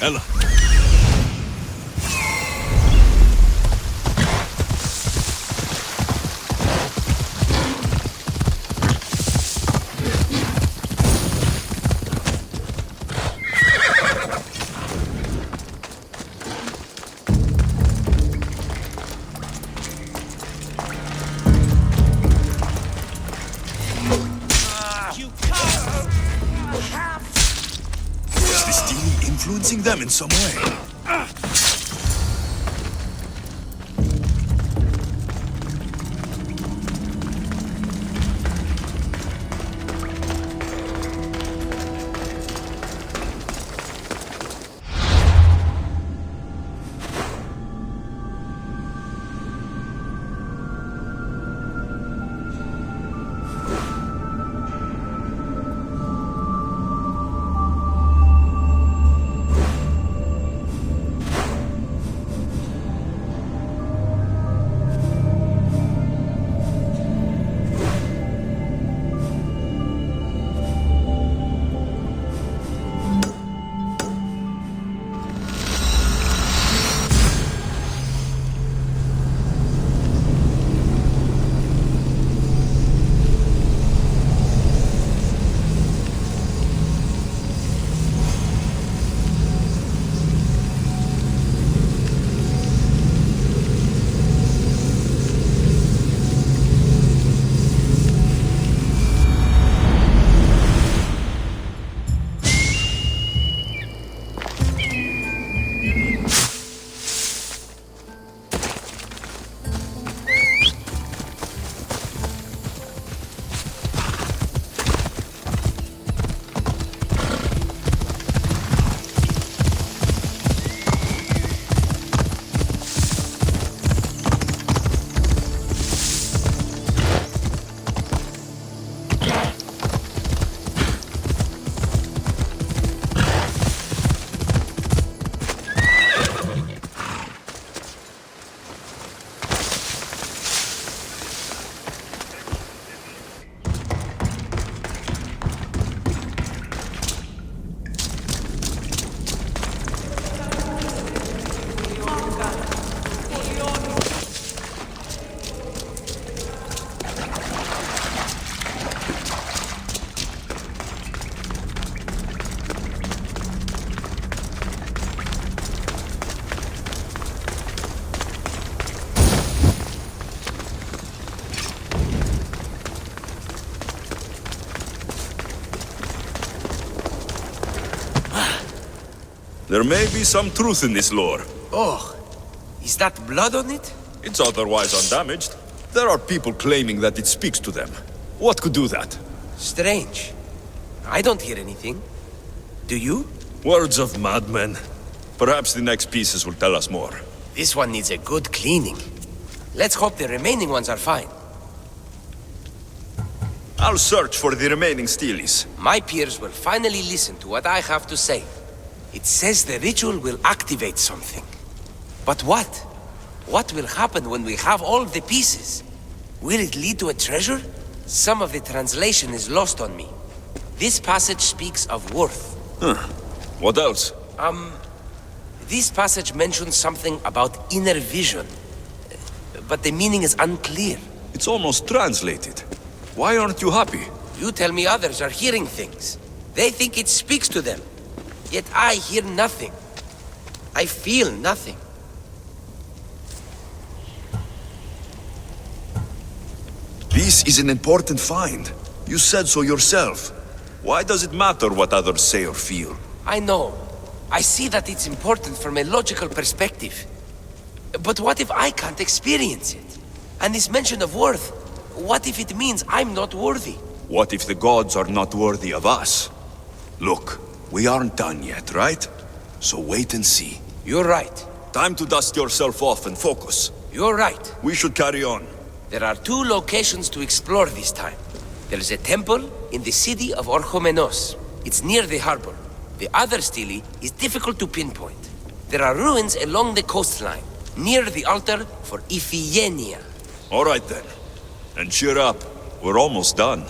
Ella. Them in some way. There may be some truth in this lore. Oh, is that blood on it? It's otherwise undamaged. There are people claiming that it speaks to them. What could do that? Strange. I don't hear anything. Do you? Words of madmen. Perhaps the next pieces will tell us more. This one needs a good cleaning. Let's hope the remaining ones are fine. I'll search for the remaining steelies. My peers will finally listen to what I have to say. It says the ritual will activate something. But what? What will happen when we have all the pieces? Will it lead to a treasure? Some of the translation is lost on me. This passage speaks of worth. Huh. What else? This passage mentions something about inner vision. But the meaning is unclear. It's almost translated. Why aren't you happy? You tell me others are hearing things. They think it speaks to them. Yet I hear nothing. I feel nothing. This is an important find. You said so yourself. Why does it matter what others say or feel? I know. I see that it's important from a logical perspective. But what if I can't experience it? And this mention of worth, what if it means I'm not worthy? What if the gods are not worthy of us? Look, we aren't done yet, right? So wait and see. You're right. Time to dust yourself off and focus. You're right. We should carry on. There are 2 locations to explore this time. There is a temple in the city of Orchomenos. It's near the harbor. The other stele is difficult to pinpoint. There are ruins along the coastline, near the altar for Iphigenia. All right then. And cheer up. We're almost done.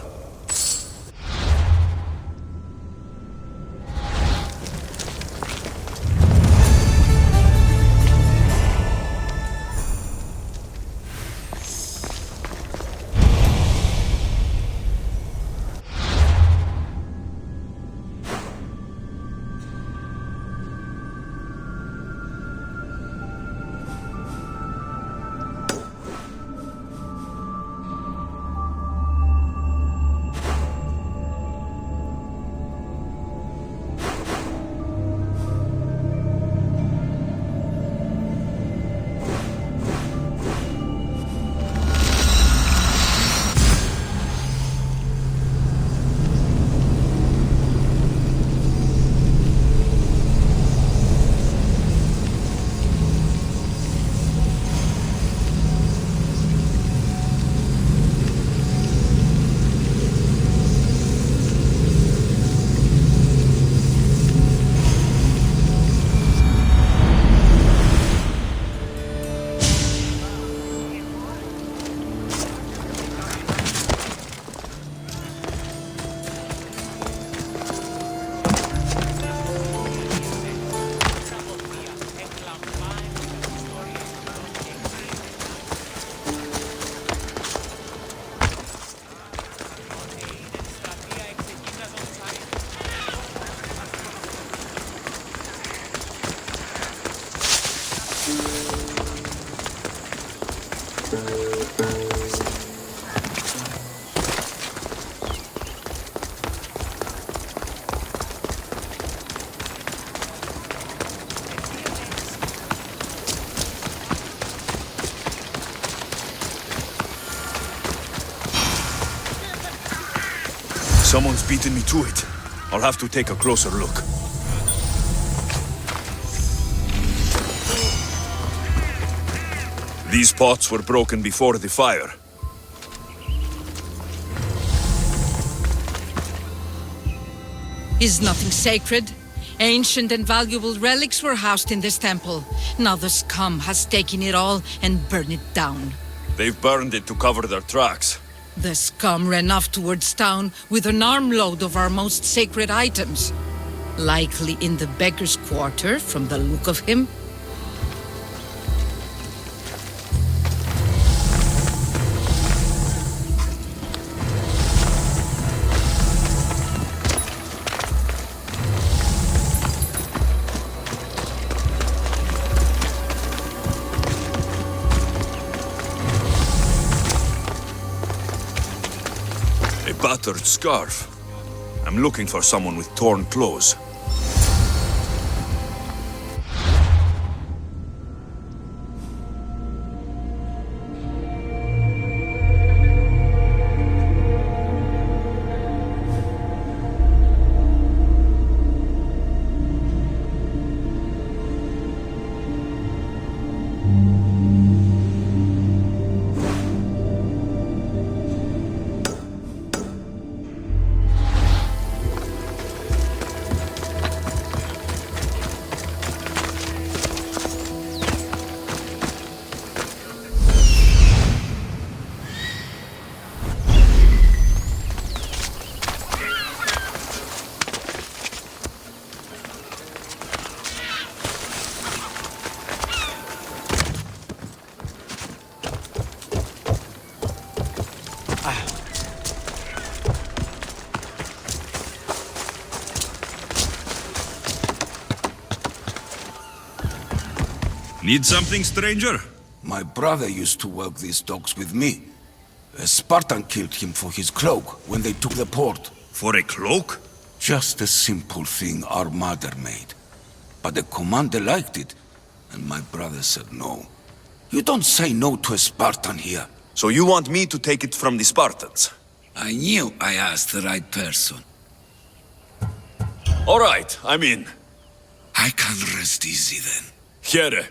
Someone's beaten me to it. I'll have to take a closer look. These pots were broken before the fire. Is nothing sacred? Ancient and valuable relics were housed in this temple. Now the scum has taken it all and burned it down. They've burned it to cover their tracks. The scum ran off towards town with an armload of our most sacred items. Likely in the beggar's quarter, from the look of him. Battered scarf. I'm looking for someone with torn clothes. Need something, stranger? My brother used to work these docks with me. A Spartan killed him for his cloak when they took the port. For a cloak? Just a simple thing our mother made. But the commander liked it, and my brother said no. You don't say no to a Spartan here. So you want me to take it from the Spartans? I knew I asked the right person. All right, I'm in. I can rest easy then. Here.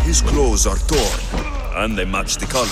His clothes are torn, and they match the color.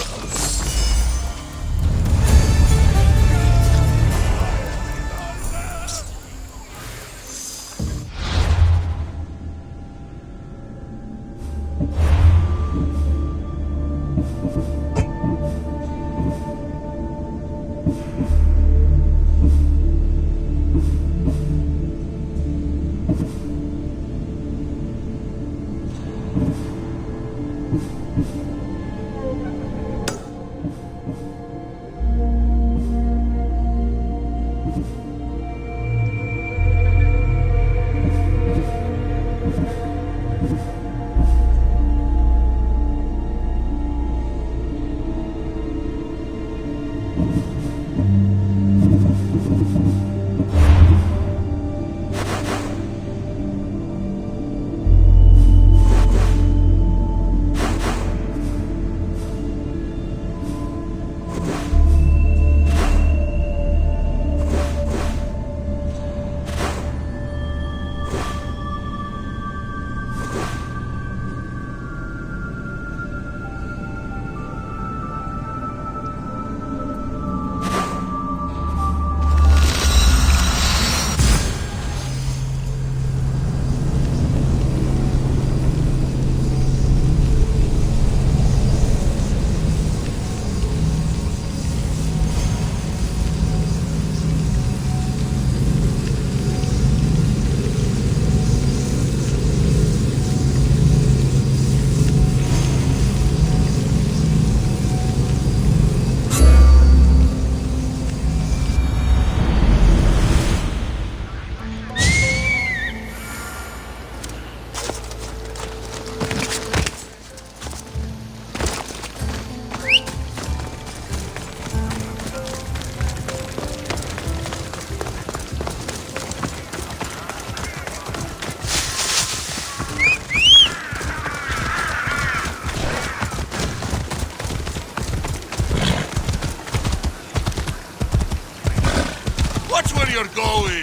You're going!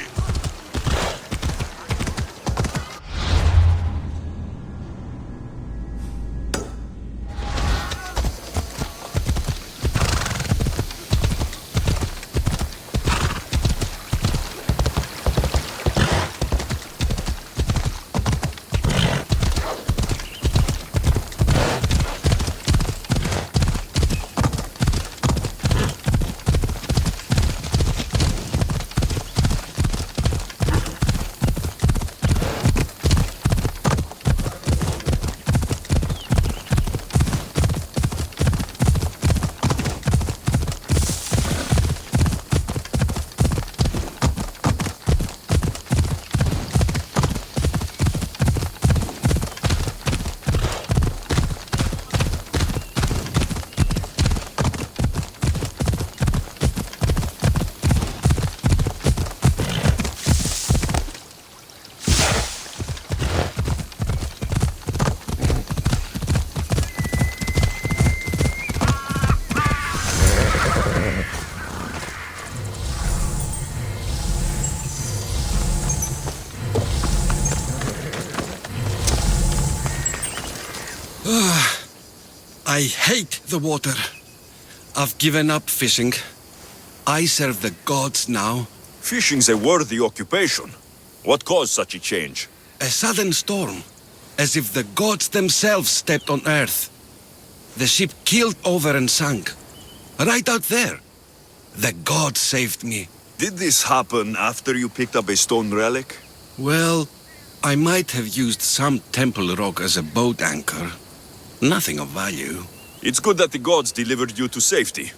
I hate the water. I've given up fishing. I serve the gods now. Fishing's a worthy occupation. What caused such a change? A sudden storm. As if the gods themselves stepped on Earth. The ship keeled over and sank. Right out there. The gods saved me. Did this happen after you picked up a stone relic? Well, I might have used some temple rock as a boat anchor. Nothing of value. It's good that the gods delivered you to safety.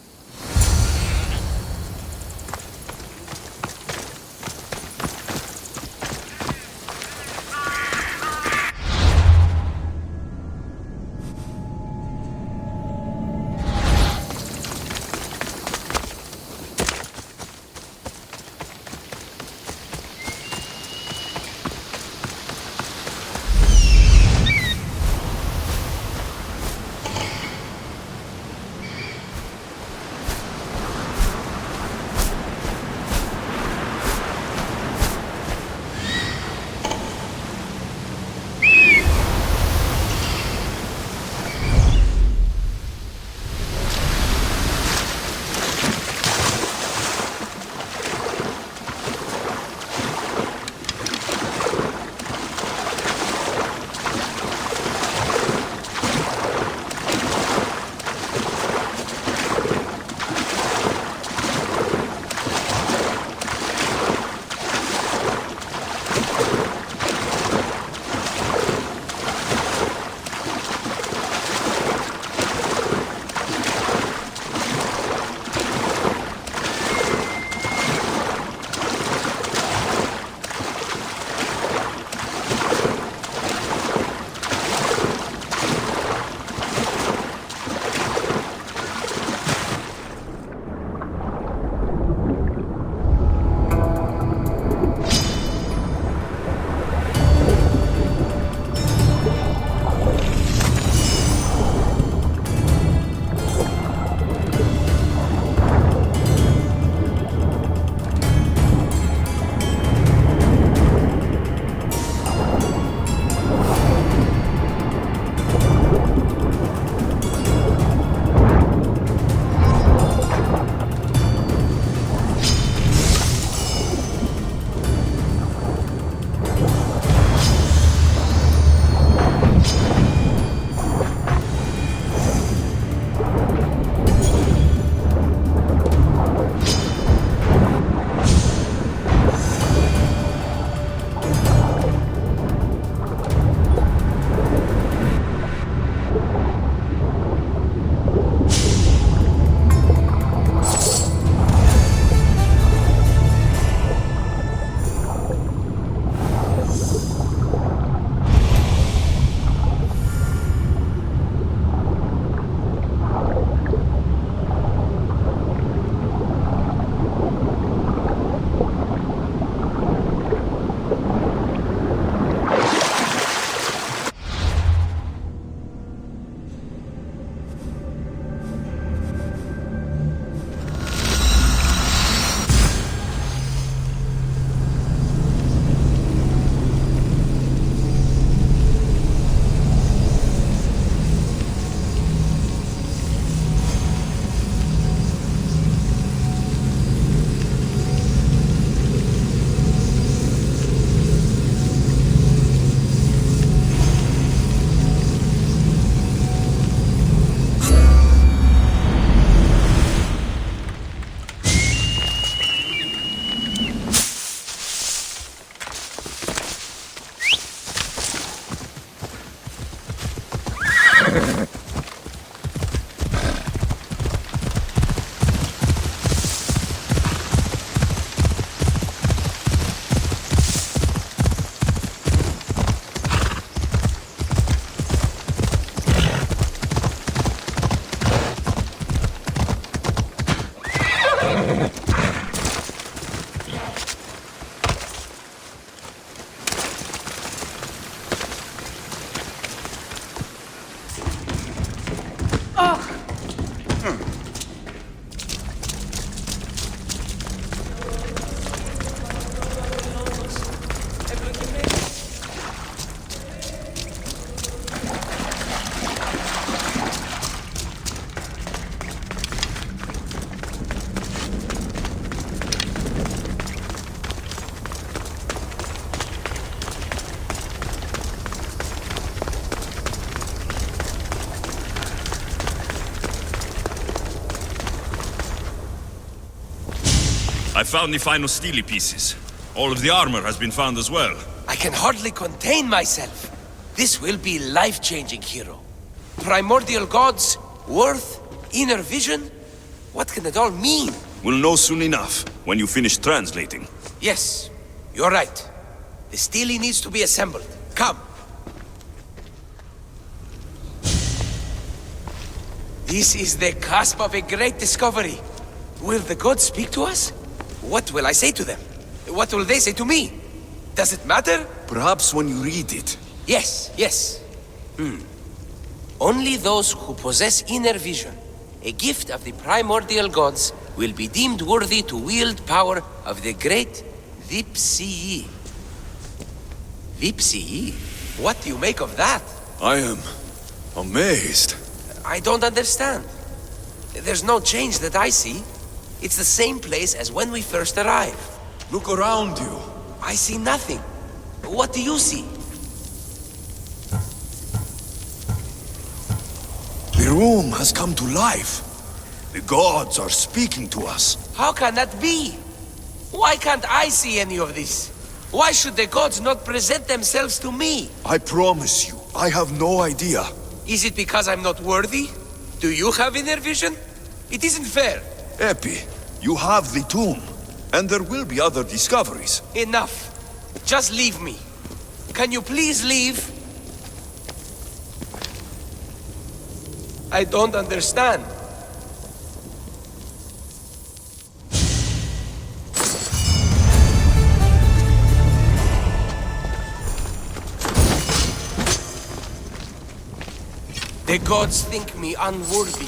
I found the final steely pieces. All of the armor has been found as well. I can hardly contain myself. This will be life-changing, hero. Primordial gods, worth, inner vision. What can it all mean? We'll know soon enough, when you finish translating. Yes, you're right. The steely needs to be assembled. Come. This is the cusp of a great discovery. Will the gods speak to us? What will I say to them? What will they say to me? Does it matter? Perhaps when you read it. Yes. Only those who possess inner vision, a gift of the primordial gods, will be deemed worthy to wield power of the great Vipsii. Vipsii? What do you make of that? I am amazed. I don't understand. There's no change that I see. It's the same place as when we first arrived. Look around you. I see nothing. What do you see? The room has come to life. The gods are speaking to us. How can that be? Why can't I see any of this? Why should the gods not present themselves to me? I promise you, I have no idea. Is it because I'm not worthy? Do you have inner vision? It isn't fair. Epi, you have the tomb, and there will be other discoveries. Enough. Just leave me. Can you please leave? I don't understand. The gods think me unworthy.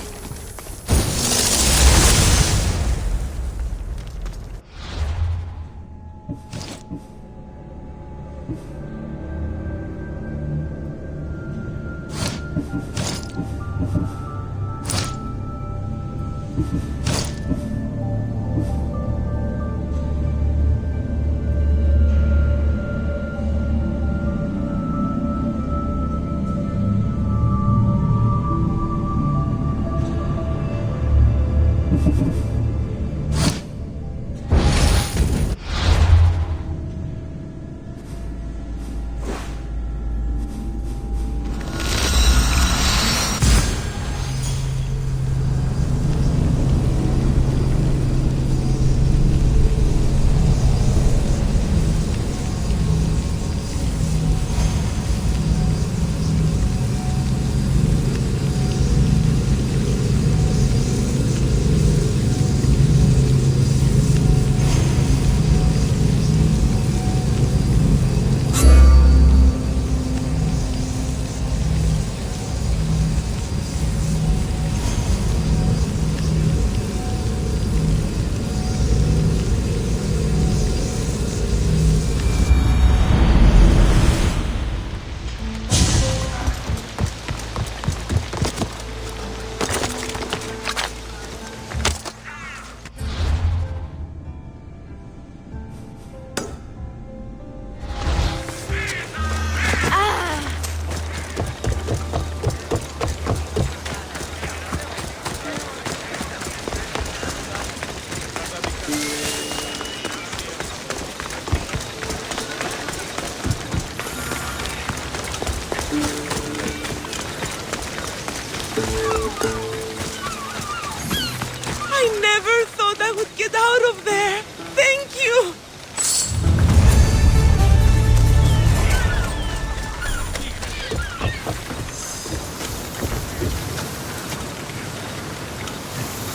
I never thought I would get out of there.